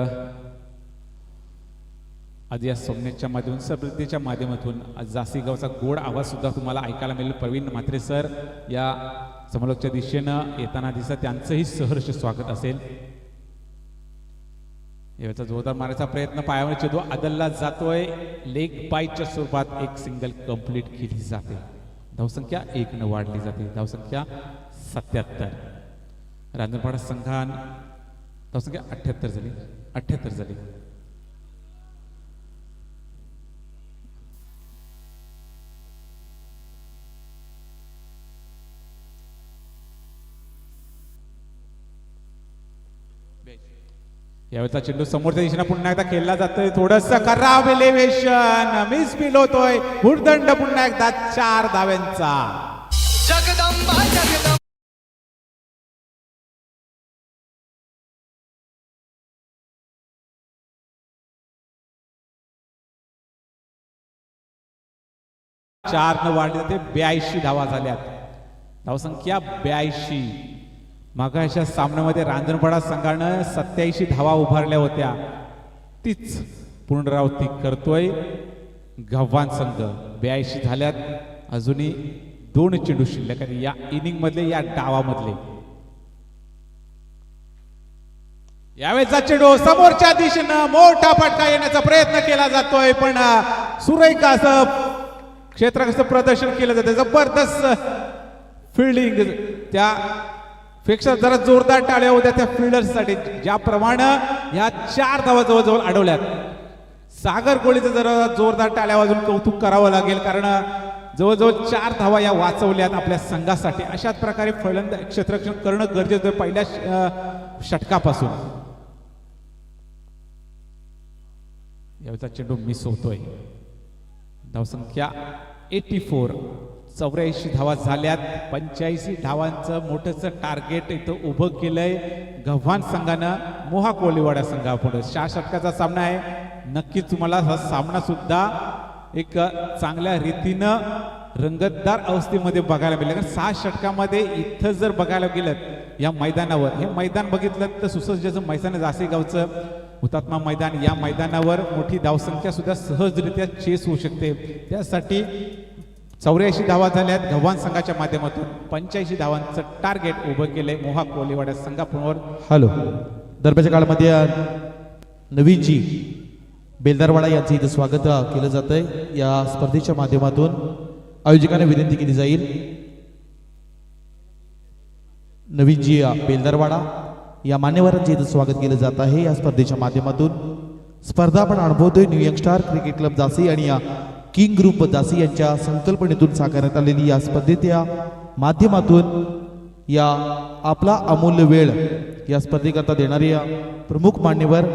आज या सामन्याच्या माध्यमातून, स्पर्धेच्या माध्यमातून जासीगावचा गोड आवाज सुद्धा तुम्हाला ऐकायला मिळेल. प्रवीण म्हात्रे सर या समोरच्या दिशेनं येताना दिसत, त्यांचंही सहर्ष स्वागत असेल. याचा जोरदार मारायचा प्रयत्न. पायावर चेंडू आदलला जातोय. लेग बायच्या स्वरूपात एक सिंगल कंप्लीट केली जाते. धावसंख्या 1 न वाढली जाते. धावसंख्या 77. रांजणपाडा संघान धावसंख्या 78 झाली. 78 झाली. यावेळेचा चेंडू समोरच्या दिशेने पुन्हा एकदा खेळला जातोय. थोडंसं खराब एलिव्हेशन, मिस फील होतोय. भुर्दंड पुन्हा एकदा 4 धाव्यांचा. 4 न वाढले ते 82 धावा झाल्यात. धावसंख्या 82. मागाच्या सामन्यामध्ये रांजणपाडा संघानं 87 धावा उभारल्या होत्या. तीच पुनरावृत्ती करतोय गव्हाण संघ. 82 झाल्यात. अजूनही 2 चेंडू शिल्लक आहेत या इनिंग मधले, या डावामधले. यावेळेचा चेंडू समोरच्या दिशेनं मोठा फटका येण्याचा प्रयत्न केला जातोय, पण सुरेख असं क्षेत्रस्थ प्रदर्शन केलं जातं. जबरदस्त फिल्डिंग, त्या पेक्षा जरा जोरदार टाळ्या होत्या त्या फिल्डर्ससाठी, ज्याप्रमाणे या 4 धावा जवळजवळ अडवल्यात. सागर कोळीचं जरा जोरदार टाळ्या वाजून कौतुक करावं लागेल, कारण जवळजवळ 4 धावा या वाचवल्यात आपल्या संघासाठी. अशाच प्रकारे फलंदाज क्षेत्ररक्षण करणं गरजेचं आहे पहिल्या षटकापासून. यावेळेचा चेंडू मिस होतोय. धावसंख्या 84. 84 धावा झाल्यात. 85 धावांचं मोठंच टार्गेट इथं उभं केलंय गव्हाण संघानं मोहा कोळीवाडा संघापुढे. 6 षटकाचा सामना आहे. नक्कीच तुम्हाला हा सामना सुद्धा एक चांगल्या रीतीनं रंगतदार अवस्थेमध्ये बघायला मिळेल. कारण 6 षटकामध्ये इथं जर बघायला गेलं या मैदानावर, हे मैदान बघितलं तर सुसज्ज मैदान जासेगावचं हुतात्मा मैदान, या मैदानावर मोठी धावसंख्या सुद्धा सहजरित्या चेस होऊ शकते. त्यासाठी 84 धावा झाल्यात गव्हाण संघाच्या माध्यमातून. 85 धावांचं टार्गेट उभं केलंय मोहा कोळीवाडा संघापुढे. हॅलो, दरम्यानच्या काळामध्ये नवीनजी बेलदारवाडा यांचं इथं स्वागत केलं जातंय. या स्पर्धेच्या माध्यमातून आयोजकांना विनंती केली जाईल, नवीनजी बेलदारवाडा या मान्यवरांचे इथं स्वागत केलं जात आहे या स्पर्धेच्या माध्यमातून. स्पर्धा आपण अनुभवतोय न्यू यंगस्टार क्रिकेट क्लब जासी आणि या किंग ग्रुप जासी यांच्या संकल्पनेतून साकारण्यात आलेली या स्पर्धेच्या माध्यमातून या आपला अमूल्य वेळ या स्पर्धेकरता देणारे प्रमुख मान्यवर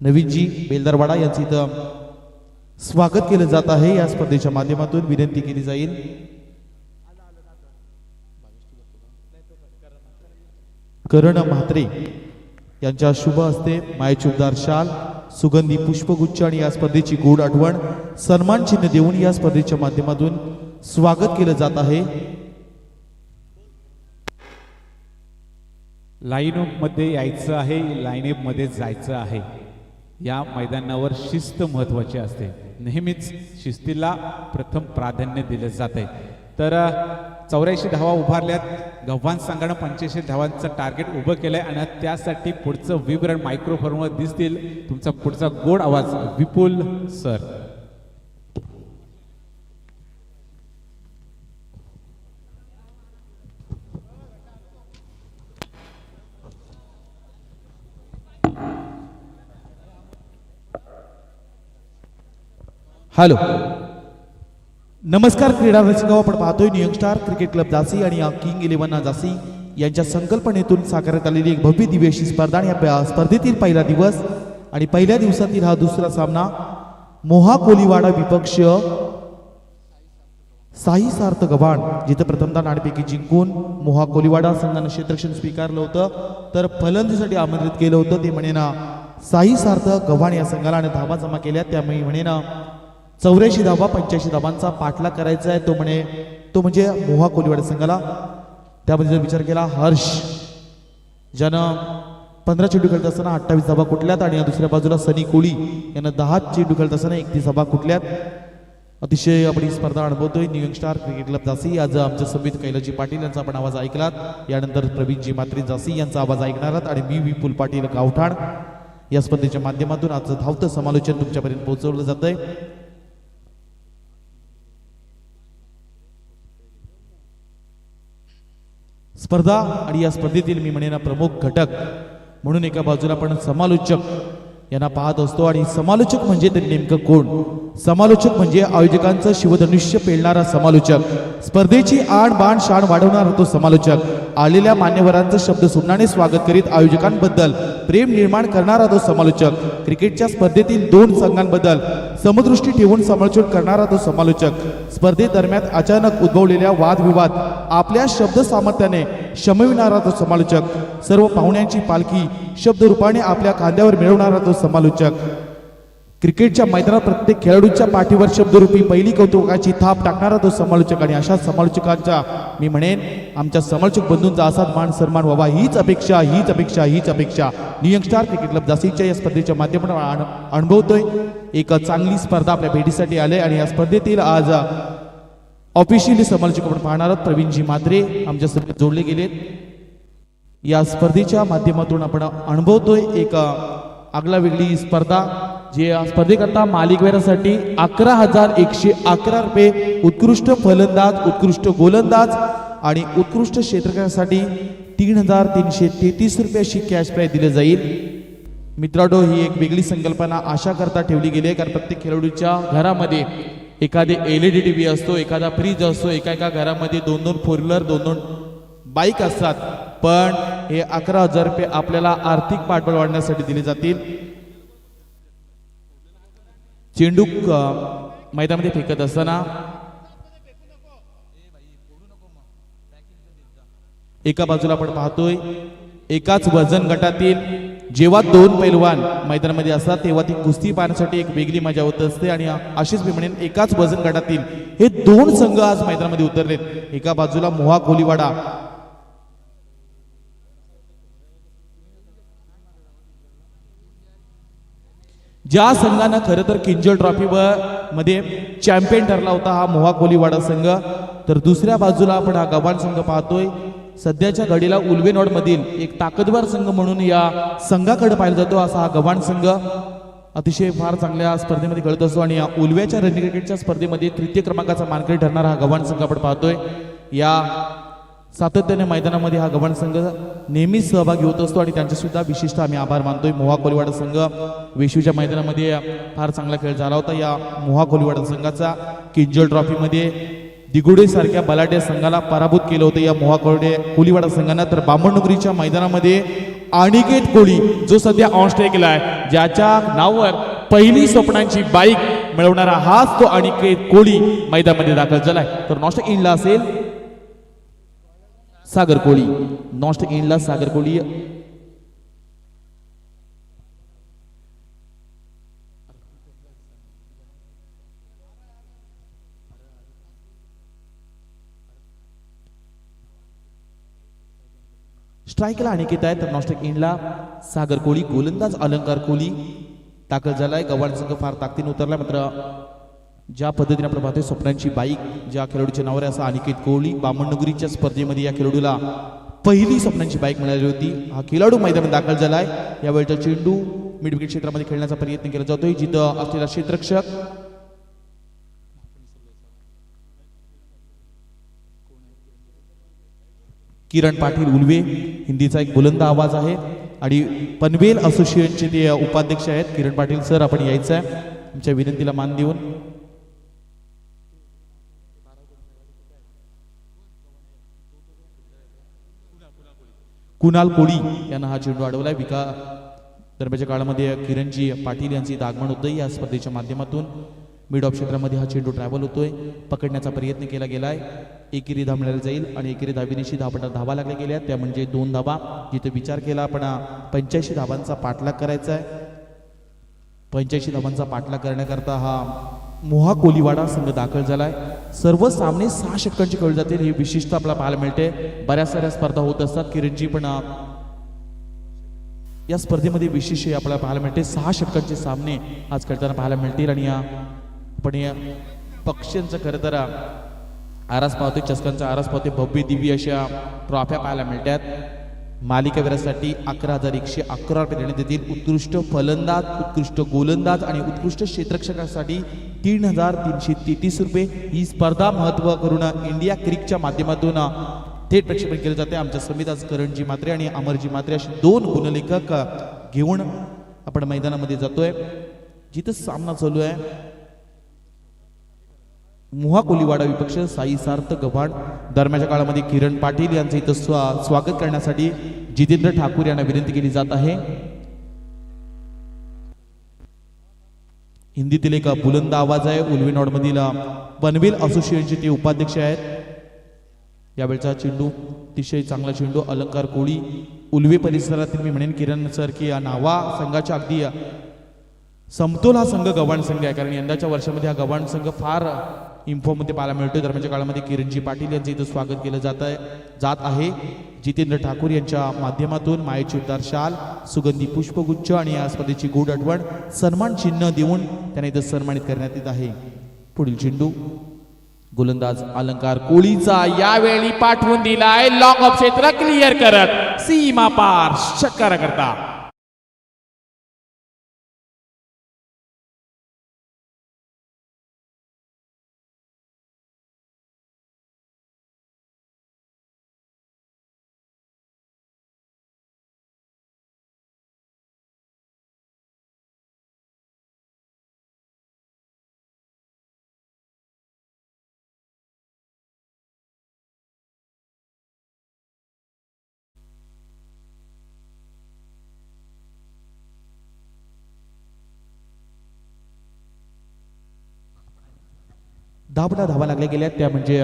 नवीनजी बेलदारवाडा यांचं इथं स्वागत केलं जात आहे या स्पर्धेच्या माध्यमातून. विनंती केली जाईल, करण म्हात्रे यांच्या शुभ हस्ते मायेची उबदार शाल, सुगंधी पुष्पगुच्छ आणि या स्पर्धेची गोड आठवण सन्मान चिन्ह देऊन या स्पर्धेच्या माध्यमातून स्वागत केलं जात आहे. लाईनअप मध्ये यायचं आहे, लाईनअप मध्ये जायचं आहे. या मैदानावर शिस्त महत्वाची असते. नेहमीच शिस्तीला प्रथम प्राधान्य दिलं जात आहे. तर 84 धावा उभारल्यात. गव्हाण संघानं 85 धावांचं टार्गेट उभं केलंय आणि त्यासाठी पुढचं विवरण मायक्रोफोनवर दिसतील. तुमचा पुढचा गोड आवाज विपुल सर. हॅलो, नमस्कार क्रीडा रसिकांनो, आपण पाहतोय न्यू यंगस्टार क्रिकेट क्लब जासी आणि किंग 11 जासी यांच्या संकल्पनेतून साकारण्यात आलेली एक भव्य दिव्य अशी स्पर्धा. आणि या स्पर्धेतील पहिला दिवस आणि पहिल्या दिवसातील हा दुसरा सामना मोहा कोळीवाडा विपक्ष साई सार्थ गव्हाण, जिथे प्रथमतः नाणेफेकी जिंकून मोहा कोळीवाडा संघानं क्षेत्ररक्षण स्वीकारलं होतं, तर फलंदाजीसाठी आमंत्रित केलं होतं. ते म्हणे ना साई सार्थ गव्हाण या संघाला आणि धावा जमा केल्या. त्यामुळे म्हणे ना 84 धावा 85 धावांचा पाठलाग करायचा आहे. तो म्हणजे मोहा कोळीवाडा संघाला. त्यामध्ये जर विचार केला, हर्ष ज्यानं 15 चेंडू खेळत असताना 28 धावा कुठल्यात आणि दुसऱ्या बाजूला सनी कोळी यानं 10 चेंडू खेळत असताना 31 धावा कुठल्यात. अतिशय आपण ही स्पर्धा अनुभवतोय न्यू यंगस्टार क्रिकेट क्लब जासी. आज आमच्या समित कैलाजी पाटील यांचा आपण आवाज ऐकलात. यानंतर प्रवीणजी मात्रे जासी यांचा आवाज ऐकणार आहात आणि मी विपुल पाटील गावठाण या स्पर्धेच्या माध्यमातून आजचं धावतं समालोचन तुमच्यापर्यंत पोहोचवलं जातंय. स्पर्धा आणि या स्पर्धेतील मी म्हणेन प्रमुख घटक म्हणून एका बाजूला आपण समालोचक यांना पाहत असतो. आणि समालोचक म्हणजे ते नेमकं कोण? समालोचक म्हणजे आयोजकांचं शिवधनुष्य पेलणारा समालोचक, स्पर्धेची आण बाण शाण वाढवणारा तो समालोचक, आलेल्या मान्यवरांचं शब्द सुमनाने स्वागत करीत आयोजकांबद्दल प्रेम निर्माण करणारा तो समालोचक, क्रिकेटच्या स्पर्धेतील 2 संघांबद्दल समदृष्टी ठेवून समालोचन करणारा तो समालोचक, स्पर्धेदरम्यान अचानक उद्भवलेल्या वादविवाद आपल्या शब्द सामर्थ्याने शमविणारा तो समालोचक, सर्व पाहुण्यांची पालखी शब्दरूपाने आपल्या खांद्यावर मिळवणारा तो समालोचक, क्रिकेटच्या मैदानात प्रत्येक खेळाडूच्या पाठीवर शब्दरूपी पहिली कौतुकाची थाप टाकणारा तो समालोचक आणि अशा समालोचकांचा मी म्हणेन आमच्या समालोचक बंधूंचा असाच मान सन्मान व्हावा हीच अपेक्षा न्यू यंगस्टार क्रिकेट क्लब जासीच्या या स्पर्धेच्या माध्यमातून अनुभवतोय। एक चांगली स्पर्धा आपल्या भेटीसाठी आले आणि या स्पर्धेतील आज ऑफिशियली समालोचक आपण पाहणार आहोत प्रवीणजी मात्रे आमच्या सोबत जोडले गेलेत। या स्पर्धेच्या माध्यमातून आपण अनुभवतोय एक आगळा वेगळी स्पर्धा जे स्पर्धेकरता मालिकवेरासाठी 11,111 रुपये, उत्कृष्ट फलंदाज, उत्कृष्ट गोलंदाज आणि उत्कृष्ट क्षेत्ररक्षणासाठी 3,333 रुपये अशी कॅश प्राइज दिली जाईल। मित्रांनो ही एक वेगळी संकल्पना आशा करता ठेवली गेली आहे कारण प्रत्येक खेळाडूच्या घरामध्ये एखादे LED टीव्ही असतो, एखादा फ्रीज असतो, एका घरामध्ये 2-2 फोर व्हीलर 2-2 बाईक असतात, पण हे 11,000 रुपये आपल्याला आर्थिक पाठबळ वाढण्यासाठी दिले जातील। चेंडू मैदानामध्ये फेकत असताना एका बाजूला आपण पाहतोय एकाच वजन गटातील जेव्हा दोन पैलवान मैदानामध्ये असतात तेव्हा ती कुस्ती पाहण्यासाठी एक वेगळी मजा होत असते आणि अशीच मी म्हणेन एकाच वजन गटातील हे दोन संघ आज मैदानामध्ये उतरलेत। एका बाजूला मोहा कोलीवाडा ज्या संघानं खरं तर किंजल ट्रॉफी मध्ये चॅम्पियन ठरला होता हा मोहा कोलीवाडा संघ, तर दुसऱ्या बाजूला आपण हा गव्हाण संघ पाहतोय। सध्याच्या घडीला उल्वेनॉड मधील एक ताकदवार संघ म्हणून या संघाकडे पाहिला जातो असा हा गव्हाण संघ अतिशय फार चांगल्या स्पर्धेमध्ये खेळत असतो आणि या उल्व्याच्या रणजी क्रिकेटच्या स्पर्धेमध्ये तृतीय क्रमांकाचा मानकरी ठरणारा हा गव्हाण संघ आपण पाहतोय। या सातत्याने मैदानामध्ये हा गव्हाण संघ नेहमीच सहभागी होत असतो आणि त्यांचे सुद्धा विशिष्ट आम्ही आभार मानतोय। मोहा कोलीवाडा संघ वेशूच्या मैदानामध्ये फार चांगला खेळ झाला होता। या मोहा कोलीवाडा संघाचा किंजल ट्रॉफीमध्ये दिगुडे सारख्या बलाढ्य संघाला पराभूत केलं होतं या मोहा कोलीवाडा संघानं। तर बामणनगरीच्या मैदानामध्ये अनिकेत कोळी जो सध्या ऑन स्ट्राईकला आहे, ज्याच्या नावावर पहिली स्वप्नांची बाईक मिळवणारा हाच तो अनिकेत कोळी मैदानामध्ये दाखल झालाय। तर नॉस्टॅक इनला असेल सागर कोळी, नॉस्टॅक इनला सागर कोळी। स्ट्राईकला अनिकेत आहे तर नॉस्टॅक इनला सागर कोळी, गोलंदाज अलंकार कोळी दाखल झालाय। गव्हाण संघ फार ताकदीने उतरला। मात्र ज्या पद्धतीने आपण पाहतोय स्वप्नांची बाईक ज्या खेळाडूच्या नावावर असा अनिकेत कोहली बामणनगरीच्या स्पर्धेमध्ये या खेळाडूला पहिली स्वप्नांची बाईक मिळाली होती। हा खेळाडू मैदानात दाखल झालाय। यावेळचा चेंडू मिड विकेट क्षेत्रामध्ये खेळण्याचा प्रयत्न केला जातोय, जिथं असलेला क्षेत्ररक्षक किरण पाटील उल्वे हिंदीचा एक बुलंद आवाज आहे आणि पनवेल असोसिएशनचे ते उपाध्यक्ष आहेत किरण पाटील सर, आपण यायचं आहे तुमच्या विनंतीला मान देऊन। कुणाल कोळी यांना हा चेंडू अडवलाय। दरम्यानच्या काळामध्ये किरणजी पाटील यांची आगमन होतंय या स्पर्धेच्या माध्यमातून। मिड ऑफ क्षेत्रामध्ये हा चेंडू ट्रॅव्हल होतोय, पकडण्याचा प्रयत्न केला गेलाय। एकेरी धाव मिळाली जाईल आणि एकेरी धावेनिशी धावा लागल्या गेल्या त्या म्हणजे 2 धावा, जिथे विचार केला आपण 85 धावांचा पाठलाग करायचा आहे। 85 धावांचा पाठलाग करण्याकरता हा मोहा कोलीवाडा संघ दाखल झालाय। सर्व सामने 6 षटकांचे खेळले जातील हे विशिष्ट आपल्याला पाहायला मिळते। बऱ्याच साऱ्या स्पर्धा होत असतात, किरणजी पण या स्पर्धेमध्ये विशेष आपल्याला पाहायला मिळते। 6 षटकांचे सामने आज खेळताना पाहायला मिळतील आणि आपण या पक्ष्यांचं खरं तर आरास पावते, चषकांचा आरास पावते, भव्य दिव्य अशा ट्रॉफ्या पाहायला मिळतात। मालिकावीरासाठी 11,111 रुपये देण्यात येतील। उत्कृष्ट फलंदाज, उत्कृष्ट गोलंदाज आणि उत्कृष्ट क्षेत्ररक्षकासाठी 3,333 रुपये। ही स्पर्धा महत्व करून इंडिया क्रिकच्या माध्यमातून थेट प्रक्षेपण केले जाते। आमच्या समित आज करणजी मात्रे आणि अमरजी मात्रे असे 2 गुणलेखक घेऊन आपण मैदानामध्ये जातोय, जिथं सामना चालू आहे। मोहा कोलीवाडा विपक्ष साई सार्थ गव्हाण। दरम्यानच्या काळामध्ये किरण पाटील यांचे इथं स्वागत करण्यासाठी जितेंद्र ठाकूर यांना विनंती केली जात आहे। हिंदीतील एक बुलंद आवाज आहे। उल्वेनॉड मधील पनवेल असोसिएशनचे ते उपाध्यक्ष आहेत। यावेळचा चेंडू अतिशय चांगला चेंडू अलंकार कोळी, उल्वे परिसरातील मी म्हणेन किरण सर की नावा संघाच्या अगदी समतोल हा संघ गव्हाण संघ आहे, कारण यंदाच्या वर्षामध्ये हा गव्हाण संघ फार इन्फॉर्ममध्ये पाहायला मिळतोय. दरम्यानच्या काळामध्ये किरणजी पाटील यांचं इथं स्वागत केलं जात आहे. जितेंद्र ठाकूर यांच्या माध्यमातून मायेची उद्धार शाल, सुगंधी पुष्पगुच्छ आणि या स्पर्धेची गोड आठवण सन्मान चिन्ह देऊन त्यांना इथं सन्मानित करण्यात येत आहे. पुढील चेंडू गोलंदाज अलंकार कोळीचा यावेळी पाठवून दिलाय, लॉंग ऑफ क्षेत्र क्लिअर करत सीमा पार षटकार करता. धावा लागल्या गेल्या त्या म्हणजे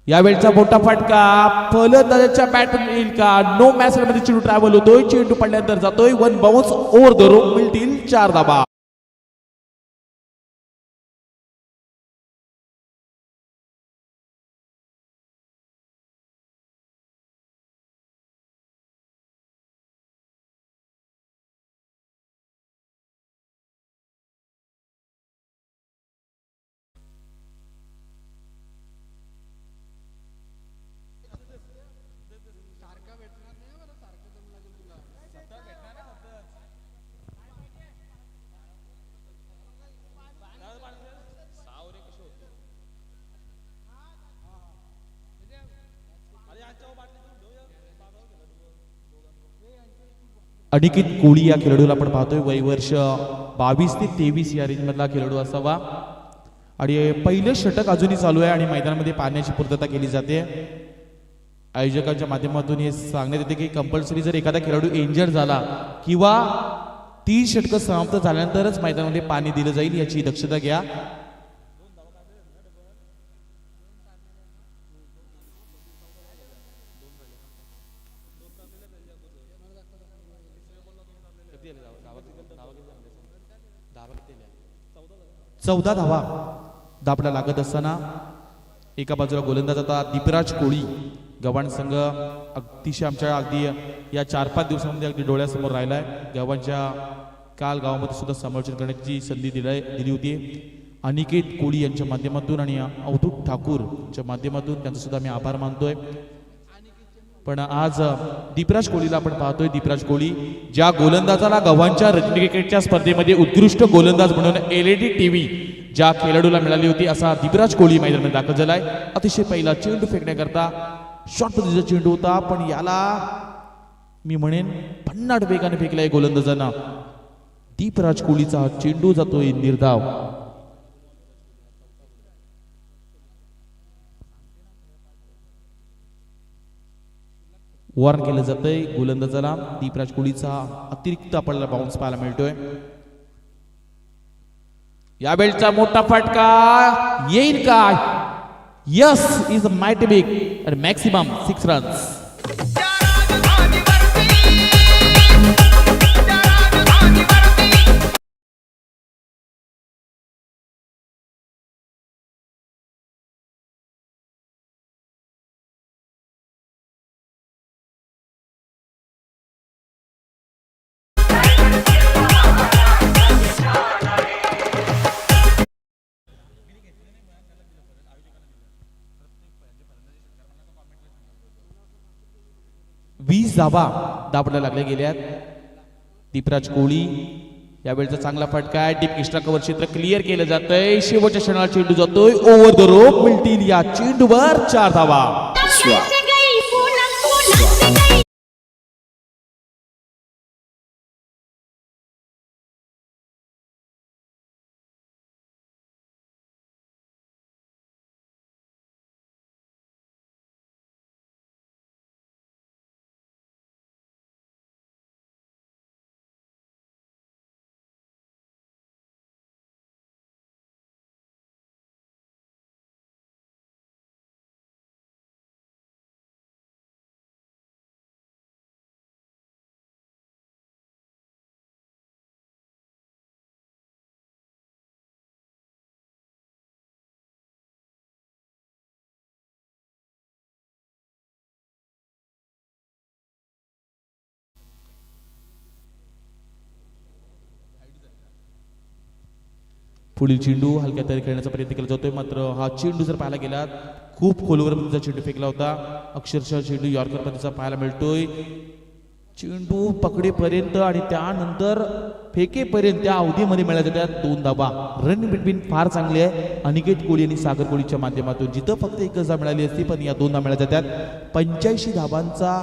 यावेळचा मोठा फटका फलंदाजाच्या बॅटमॅन येईल का? नो मॅच मध्ये चेंडू ट्रॅव्हल होतोय, चेंडू पडल्यानंतर जातोय one bounce over the rope, मिळतील 4 धावा. अनिकेत कोळी या खेळाडूला आपण पाहतोय, वय वर्ष 22 ते 23 या रेंज मधला खेळाडू असावा आणि पहिलं षटक अजूनही चालू आहे आणि मैदानामध्ये पाण्याची पूर्तता केली जाते. आयोजकांच्या माध्यमातून हे सांगण्यात येते की कंपल्सरी जर एखादा खेळाडू इंजर्ड झाला किंवा 3 षटकं समाप्त झाल्यानंतरच मैदानामध्ये पाणी दिलं जाईल, याची दक्षता घ्या. चौदा धावा दाबला लागत असताना एका बाजूला गोलंदाज आता दीपराज कोळी. गव्हाण संघ अतिशय आमच्या अगदी या 4-5 दिवसांमध्ये अगदी डोळ्यासमोर राहिलाय. गव्हाणच्या काल गावामध्ये सुद्धा समालोचन करण्याची संधी दिली होती. अनिकेत कोळी यांच्या माध्यमातून आणि अवधूत ठाकूर यांच्या माध्यमातून त्यांचा सुद्धा मी आभार मानतोय. पण आज दीपराज कोळीला आपण पाहतोय. दीपराज कोळी ज्या गोलंदाजाला गव्हाणच्या रणजी क्रिकेटच्या स्पर्धेमध्ये उत्कृष्ट गोलंदाज म्हणून LED टीव्ही ज्या खेळाडूला मिळाली होती, असा दीपराज कोळी मैदानात दाखल झालाय. अतिशय पहिला चेंडू फेकण्याकरता शॉर्ट पद्धतीचा चेंडू होता, पण याला मी म्हणेन भन्नाट वेगाने फेकलाय गोलंदाजांना. दीपराज कोळीचा हा चेंडू जातोय निर्धाव. वॉर्न केलं जातंय गोलंदाजाला. दीपराज कोळीचा अतिरिक्त आपल्याला बाउन्स पाहायला मिळतोय. यावेळचा मोठा फटका येईल का? Yes, is a mighty big maximum 6 runs. वीस धावा दाबला लागल्या गेल्यात. दीपराज कोळी यावेळचा चांगला फटका आहे. डीप एक्स्ट्रा कव्हर क्षेत्र क्लिअर केलं जातंय. शेवटच्या क्षणाला चेंडू जातोय ओव्हर द रोप. मिळतील या चेंडूवर 4 धावा. पुढील चेंडू हलक्या तरी खेळण्याचा प्रयत्न केला जातोय, मात्र हा चेंडू जर पाहायला गेला खूप खोलवर चेंडू फेकला होता. अक्षरशः चेंडू यॉर्कर पद्धतीचा पाहायला मिळतोय. चेंडू पकडेपर्यंत आणि त्यानंतर फेकेपर्यंत त्या अवधीमध्ये मिळाल्या त्या 2 धाबा. रन बिटवीन फार चांगली आहे अनिकेत कोळी आणि सागर कोळीच्या माध्यमातून. जिथं फक्त 1 धाव मिळाली असती पण या 2 धावा मिळाल्या जातात. 85 धाबांचा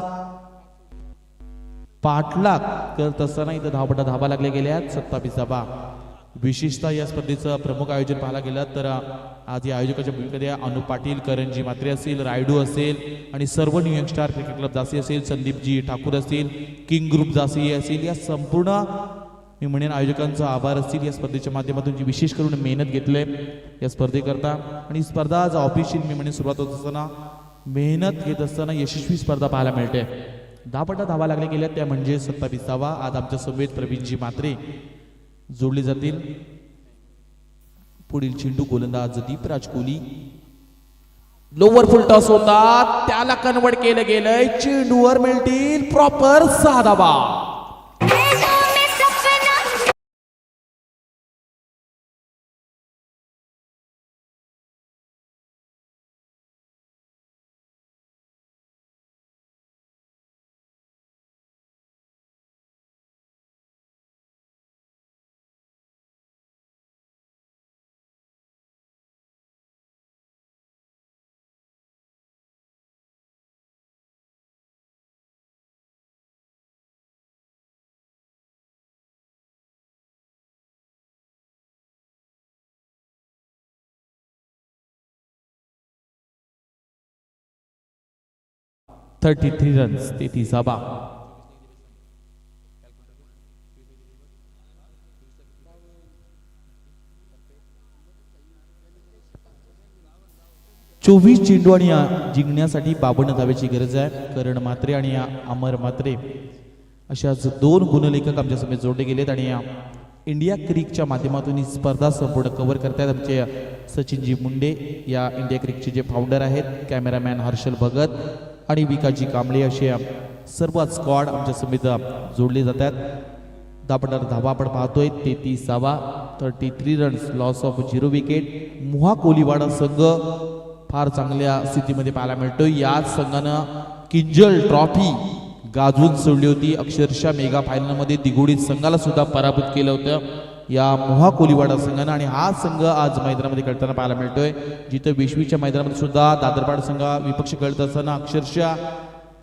पाठलाग करत असताना इथं धावपटा धाबा लागल्या गेल्या 27 धाबा. विशेषतः या स्पर्धेचं प्रमुख आयोजन पाहायला गेलं तर आज या आयोजकाच्या भूमिकेमध्ये अनु पाटील, करणजी म्हात्रे असतील, रायडू असेल आणि सर्व न्यू यंगस्टार क्रिकेट क्लब जासी असेल, संदीपजी ठाकूर असतील, किंग ग्रुप जासी असेल, या संपूर्ण मी म्हणेन आयोजकांचा आभार असतील. या स्पर्धेच्या माध्यमातून जी विशेष करून मेहनत घेतले या स्पर्धेकरता. आणि स्पर्धा आज ऑफिशियल मी म्हणेन सुरुवात होत असताना मेहनत घेत असताना यशस्वी स्पर्धा पाहायला मिळते. धापटा धावा लागल्या गेल्या त्या म्हणजे 27 धावा. आज आमच्या समवेत प्रवीणजी म्हात्रे जोडले जातील. पुढील चेंडू गोलंदाज दीपराज कोहली. लोवर फुल टॉस होता त्याला कन्वर्ट केलं गेलंय. चेंडूवर मिळतील प्रॉपर 6 धावा. (33 रन्स 33 धावा. चोवीस चेंडू आणि जिंकण्यासाठी 52 धावेची गरज आहे. करण म्हात्रे आणि अमर म्हात्रे अशाच 2 गुणलेखक आमच्या समेत जोडले गेलेत आणि इंडिया क्रिकच्या माध्यमातून ही स्पर्धा संपूर्ण कव्हर करतायत आमचे सचिनजी मुंडे, या इंडिया क्रिकचे जे फाउंडर आहेत, कॅमेरामॅन हर्षल भगत आणि विकासजी कांबळे असे सर्व स्क्वॉड आमच्या समेत जोडले जातात. धापटार धावा आपण पाहतोय 33 धावा, 33 रन्स, लॉस ऑफ 0 विकेट. मुहा कोलीवाडा संघ फार चांगल्या स्थितीमध्ये पाहायला मिळतोय. याच संघानं किंजल ट्रॉफी गाजवून सोडली होती. अक्षरशः मेगा फायनलमध्ये दिघोडी संघाला सुद्धा पराभूत केलं होतं या मुहा कोलीवाडा संघानं. आणि हा संघ आज मैदानामध्ये खेळताना पाहायला मिळतोय, जिथं विश्वीच्या मैदानामध्ये सुद्धा दादरपाड संघ विपक्ष खेळत असताना अक्षरशः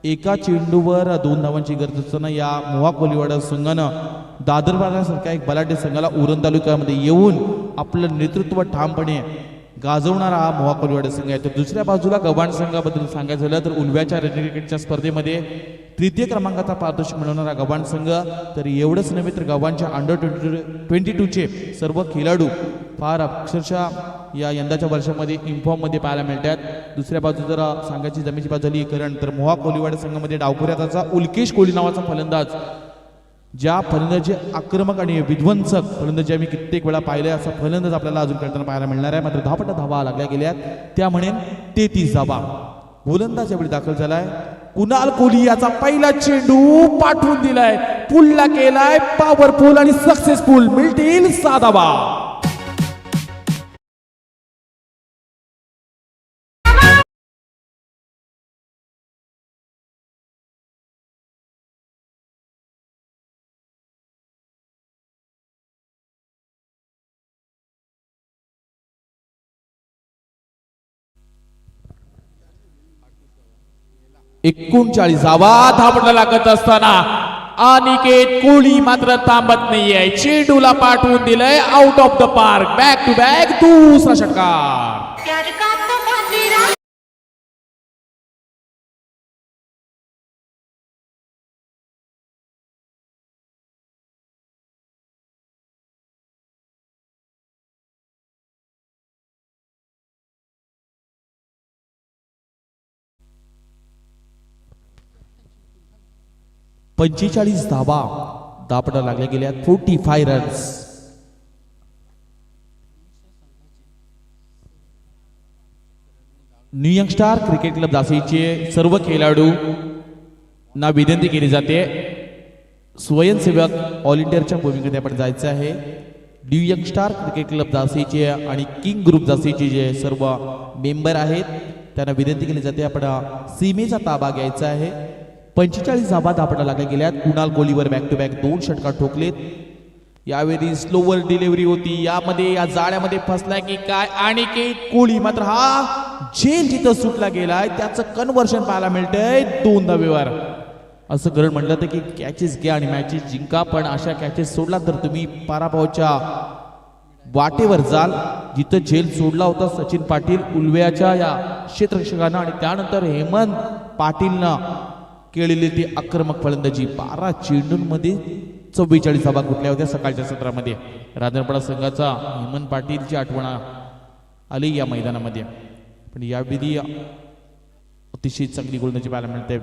एका चेंडूवर 2 धावांची गरज असताना या मुहा कोलीवाडा संघानं दादरपाडासारख्या एक बलाढ्य संघाला उरण तालुक्यामध्ये येऊन आपलं नेतृत्व ठामपणे गाजवणारा हा मुहा कोलीवाडा संघ आहे. तर दुसऱ्या बाजूला गव्हाण संघाबद्दल सांगायचं झालं तर उलव्याच्या रणजी क्रिकेटच्या स्पर्धेमध्ये 3य क्रमांकाचा पारितोषिक मिळवणारा गव्हाण संघ. तर एवढंच नव्हे तर गव्हाणच्या अंडर-22चे सर्व खेळाडू फार अक्षरशः या यंदाच्या वर्षामध्ये इन्फॉर्ममध्ये पाहायला मिळतात. दुसऱ्या बाजू जर सांगायची जमेची बाजू झाली कारण तर मुहा कोलीवाडा संघामध्ये डावखुऱ्याचा उल्केश कोहली नावाचा फलंदाज, ज्या फलंदाजी आक्रमक आणि विध्वंसक फलंदाजी आम्ही कित्येक वेळा पाहिले, असा फलंदाज आपल्याला अजून खेळताना पाहायला मिळणार आहे. मात्र धापटा धावा लागल्या गेल्यात त्या म्हणेन 33 धावा. गोलंदाज यावेळी दाखल झालाय कुणाल कोहली. याचा पहिला चेंडू पाठवून दिलाय, पुलला केलाय, पॉवरफुल आणि सक्सेसफुल. मिळतील 6 धावा. एकोणचाळीस धावा. धापटा लागत असताना अनिकेत कोहली मात्र थांबत नाहीये. चेंडूला पाठवून दिलंय out of the park. Back to back दुसरा षटकार. पंचेचाळीस धावा दापटा लागल्या गेल्या. 45 runs. New young star cricket club जासीचे सर्व खेळाडू ना विनंती केली जाते, स्वयंसेवक ऑल इंडियाच्या भूमिकेने आपण जायचं आहे. New young star cricket club जासीचे आणि किंग ग्रुप जासीचे जे सर्व मेंबर आहेत त्यांना विनंती केली जाते आपण सीमेचा ताबा घ्यायचा आहे. 45 धाबा धापडा लागल्या गेल्यात. कुणाल कोहलीवर बॅक टू बॅक 2 षटकार ठोकलेत. यावेळी स्लोवर डिलिव्हरी होती. यामध्ये या जाळ्यामध्ये फसलाय की काय अनिकेत कोहली मात्र हा झेल जिथं सुटला गेलाय त्याचं कन्व्हर्शन पाहायला मिळतंय 2 धावेवर. असं करण म्हटलं तर की कॅचेस घ्या आणि मॅचेस जिंका, पण अशा कॅचेस सोडला तर तुम्ही पराभवाच्या वाटेवर जाल. जिथं झेल सोडला होता सचिन पाटील उलव्याच्या या क्षेत्ररक्षकांना आणि त्यानंतर हेमंत पाटीलनं केलेली ती आक्रमक फलंदाजी. 12 चेंडूंमध्ये 44 धाबा कुठल्या होत्या सकाळच्या सत्रामध्ये. रांजणपाडा संघाचा हेमंत पाटीलची आठवण आली या मैदानामध्ये. पण यावेळी अतिशय चांगली गोलंदाजी पाहायला मिळते.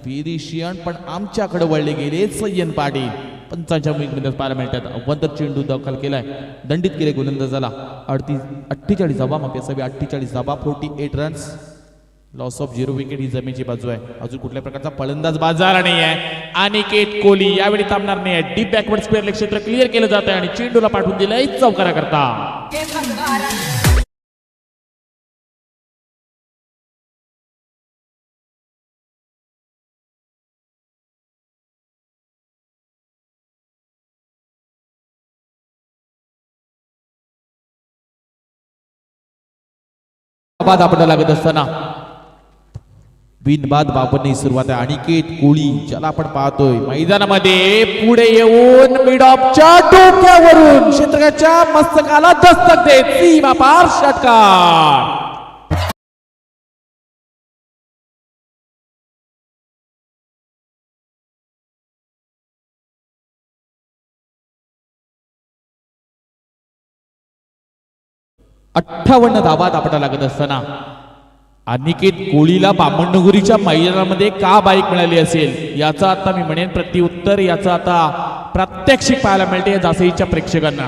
व्हेरिशियन पण आमच्याकडे वळले गेले सय्यन पाटील. 55 मिनिटात पाहायला मिळतात. अवंतर चेंडू दाखल केलाय, दंडित केले गोलंदाजाला. 48 धाबा मग 48 धाबा 48 रन्स. लॉस ऑफ 0 विकेट ही जमेची बाजू आहे. अजून कुठल्या प्रकारचा फलंदाज बाजारा नाही आहे. अनिकेत कोहली यावेळी थांबणार नाही आहे. डीप बॅकवर्ड स्क्वेअर क्षेत्र क्लिअर केलं जात आहे आणि चेंडूला पाठवून दिलंय चौकारा करता. बाद आपल्याला लागत असताना बिनबाद बाबरने सुरुवात आहे. अनिकेत कोहली ज्याला आपण पाहतोय मैदानामध्ये पुढे येऊन मिड ऑफच्या डोक्यावरून क्षेत्रकाच्या मस्तकाला दस्तक देत सीमा पार षटकार. अठ्ठावन्न धाबात आपल्याला लागत असताना अनिकेत कोहलीला बामणनगरीच्या मैदानामध्ये का बाईक मिळाली असेल याचा आता मी म्हणेन प्रत्युत्तर याचा आता प्रात्यक्षिक पाहायला मिळते जासईच्या प्रेक्षकांना.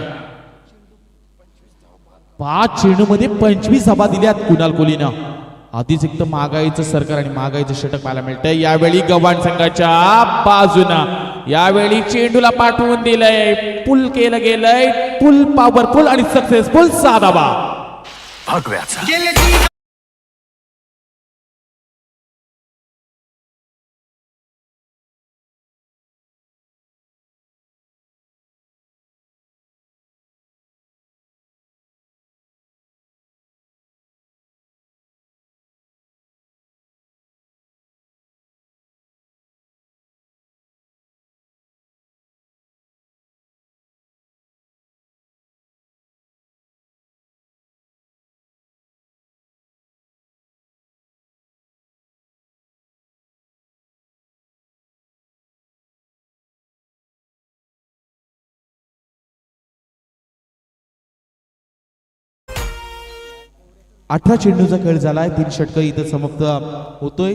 5 चेंडूमध्ये 25 धाबा दिल्यात कुणाल कोहलीनं. आधीच एक तर महागाईचं सरकार आणि महागाईचं षटक पाहायला मिळतंय. यावेळी गव्हाण संघाच्या बाजूनं यावेळी चेंडूला पाठवून दिलंय, पुल केलं गेलंय, पुल पॉवरफुल आणि सक्सेसफुल 6 धाबा. अठरा चेंडूचा खेळ झालाय. 3 षटकर इथं समाप्त होतोय.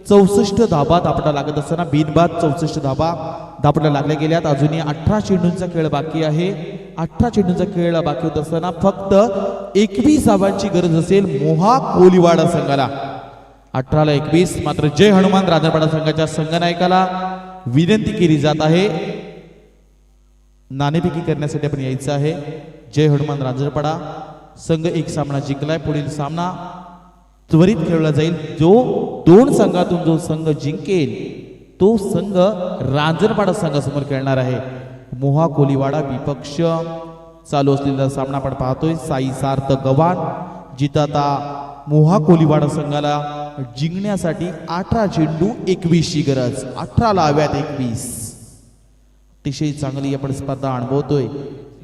64 धाबात आपला लागत असताना बिनबाद 64 धाबा धापडा लागल्या गेल्यात. अजूनही 18 चेंडूंचा खेळ बाकी आहे. 18 चेंडूंचा खेळ बाकी होत असताना फक्त 21 धाबांची गरज असेल मोहा कोलीवाडा संघाला. 18 ला 21. मात्र जय हनुमान रांजणपाडा संघाच्या संघनायकाला विनंती केली जात आहे नाणेफेकी करण्यासाठी आपण यायचं आहे. जय हनुमान रांजणपाडा संघ 1 सामना जिंकलाय. पुढील सामना त्वरित खेळला जाईल. जो 2 संघातून जो संघ जिंकेल तो संघ रांजणपाडा संघासमोर खेळणार आहे. मोहा कोलीवाडा विपक्ष चालू असलेला सामना आपण पाहतोय. साई सार्थ गव्हाण जिथं आता मोहा कोलीवाडा संघाला जिंकण्यासाठी 18 चेंडू 21 ची गरज. 18 लाव्यात 21. अतिशय चांगली आपण स्पर्धा अनुभवतोय.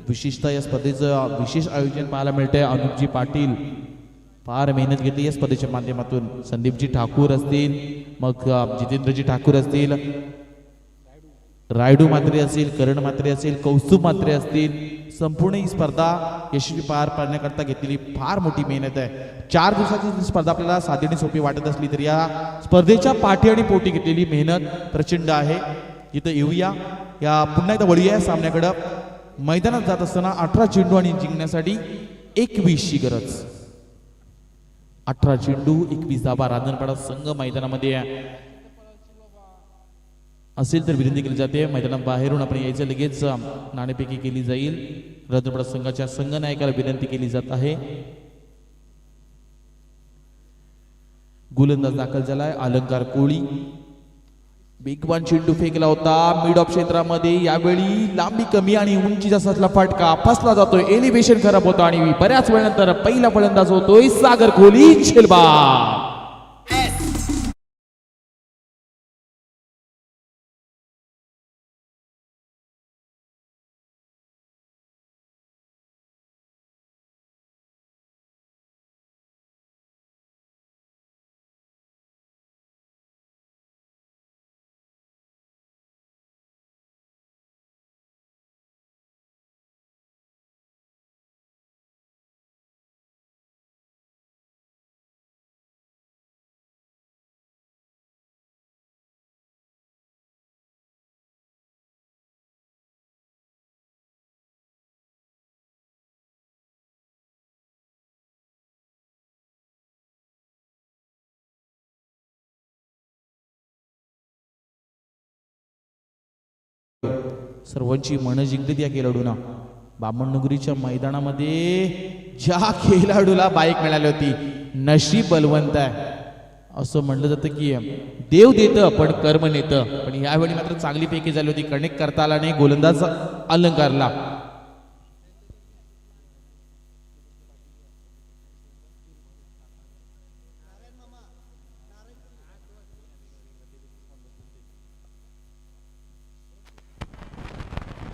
विशेषतः या स्पर्धेचं विशेष आयोजन पाहायला मिळतंय. अनुपजी पाटील फार मेहनत घेतली या स्पर्धेच्या माध्यमातून. संदीपजी ठाकूर असतील, मग जितेंद्रजी ठाकूर असतील, रायडू मात्रे असेल, करण मात्रे असेल, कौस्तुभ मात्रे असतील. संपूर्ण ही स्पर्धा यशस्वी पार पाडण्याकरता घेतलेली फार मोठी मेहनत आहे. 4 दिवसाची स्पर्धा आपल्याला साधी सोपी वाटत असली तरी या स्पर्धेच्या पाठी आणि पोटी घेतलेली मेहनत प्रचंड आहे. इथं येऊया, या पुन्हा एकदा वळूया सामन्याकडं. मैदानात जात असताना 18 चेंडू आणि जिंकण्यासाठी 21 ची गरज. 18 चेंडू 21 धाबा. रांजणपाडा संघ मैदानामध्ये असेल तर विनंती केली जाते मैदानाबाहेरून आपण यायचं लगेच नाणेफेकी केली जाईल. रत्नपडा संघाच्या संघनायकाला विनंती केली जात आहे. गोलंदाज दाखल झालाय अलंकार कोळी. वेगवान चेंडू फेकला होता मिड ऑफ क्षेत्रामध्ये. यावेळी लांबी कमी आणि उंची जास्तला फटका फसला जातोय. एलिव्हेशन खराब होतं आणि बऱ्याच वेळानंतर पहिला फलंदाज होतोय सागर कोहली. झेलबाद. सर्वांची मन जिंकली त्या खेळाडूंना. बामणनगरीच्या मैदानामध्ये ज्या खेळाडूला बाईक मिळाली होती नशीब बलवंत आहे असं म्हणलं जातं की देव देतं पण कर्म नेतं. पण यावेळी मात्र चांगली पैकी झाली होती. कनेक्ट करता आला नाही गोलंदाज अलंकारला.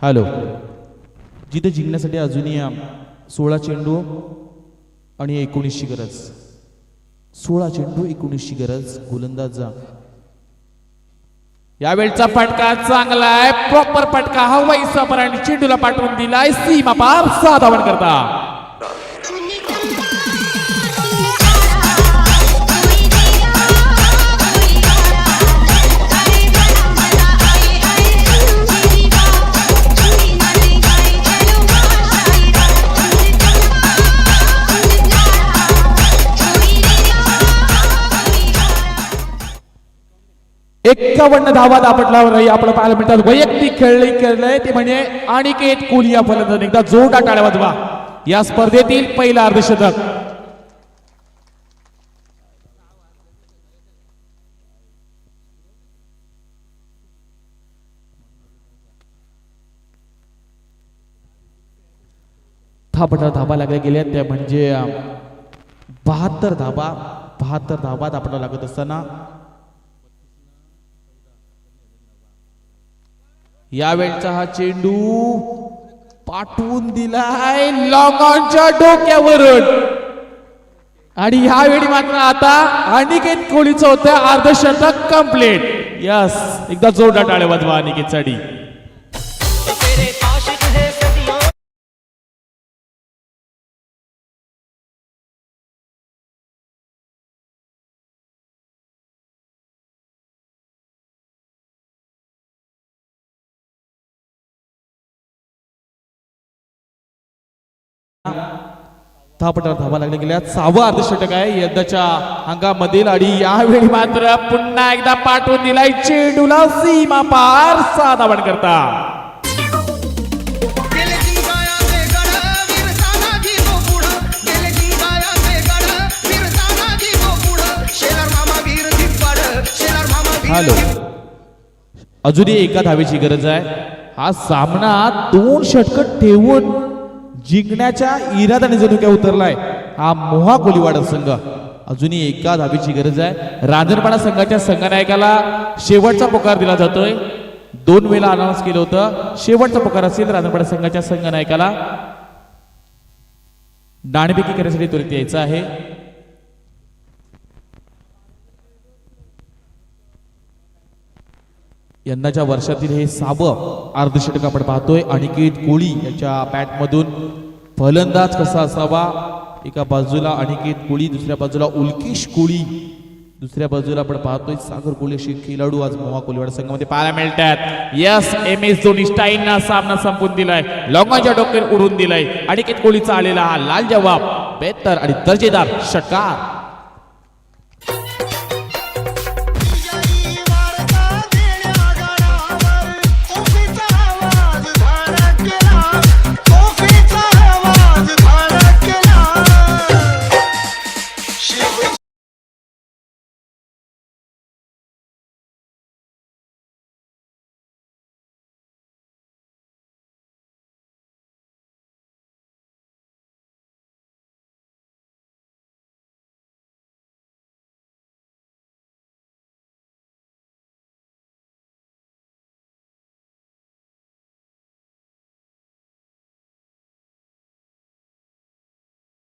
हॅलो. जिथे जिंकण्यासाठी अजूनही 16 चेंडू आणि 19ची गरज. 16 चेंडू 19ची गरज. गोलंदाज यावेळचा फटका चांगला आहे. प्रॉपर फटका हवाई सफर आणि चेंडूला पाठवून दिलाय सीमा पार. 6 धावन करता. एकावन्न धावा दापटल्यावर आपलं पाहायला मिळतात. वैयक्तिक खेळलंय ते म्हणजे अनिकेत कोहली या फलंदाज. एकदा जोरदार टाळ्या वाजवा. या स्पर्धेतील पहिला अर्धशतक. धाबा लागल्या गेल्या त्या म्हणजे 72 धाबा दापटा लागत असताना यावेळचा हा चेंडू पाठवून दिलाय लॉंगॉनच्या डोक्यावरून आणि यावेळी मात्र आता अनिकेत कोहलीचं होतं अर्धशतक कंप्लीट. यस, एकदा जोरदार टाळ्या वाजवा अनिकेतसाठी. धाबा लागल्या गेल्या. 6वं अर्धशतक आहे यंदाच्या हंगामामधील आणि यावेळी मात्र पुन्हा एकदा पाठवून दिलाय चेंडूला सीमा पार. 6 धावन करता. हॅलो. अजूनही एका धावेची गरज आहे. हा सामना 2 षटक ठेवून जिंकण्याच्या इराद्याने जणू काय उतरलाय हा मोहा कोलीवाडा संघ. अजूनही एका धावेची गरज आहे. रांजणपाडा संघाच्या संघनायकाला शेवटचा पुकार दिला जातोय. 2 वेळा अनाउन्स केलं होतं. शेवटचा पुकार असेल रांजणपाडा संघाच्या संघनायकाला. नाणेफेकी करण्यासाठी त्वरित यायचं आहे. यंदाच्या वर्षातील हे 6वं अर्धशतक आपण पाहतोय. अनिकेत कोहली याच्या बॅटमधून फलंदाज कसा असावा. एका बाजूला अनिकेत कोहली, दुसऱ्या बाजूला उल्केश कोहली, दुसऱ्या बाजूला आपण पाहतोय सागर कोहली असे खेळाडू आज मोहा कोलीवाडा संघामध्ये पाहायला मिळतात. यस, MS धोनी स्टाईलना सामना संपवून दिलाय. लॉंगॉनच्या डोक्यावर उडून दिलाय. अनिकेत कोहलीचा आलेला हा लाल जवाब बेहतर आणि दर्जेदार षटकार.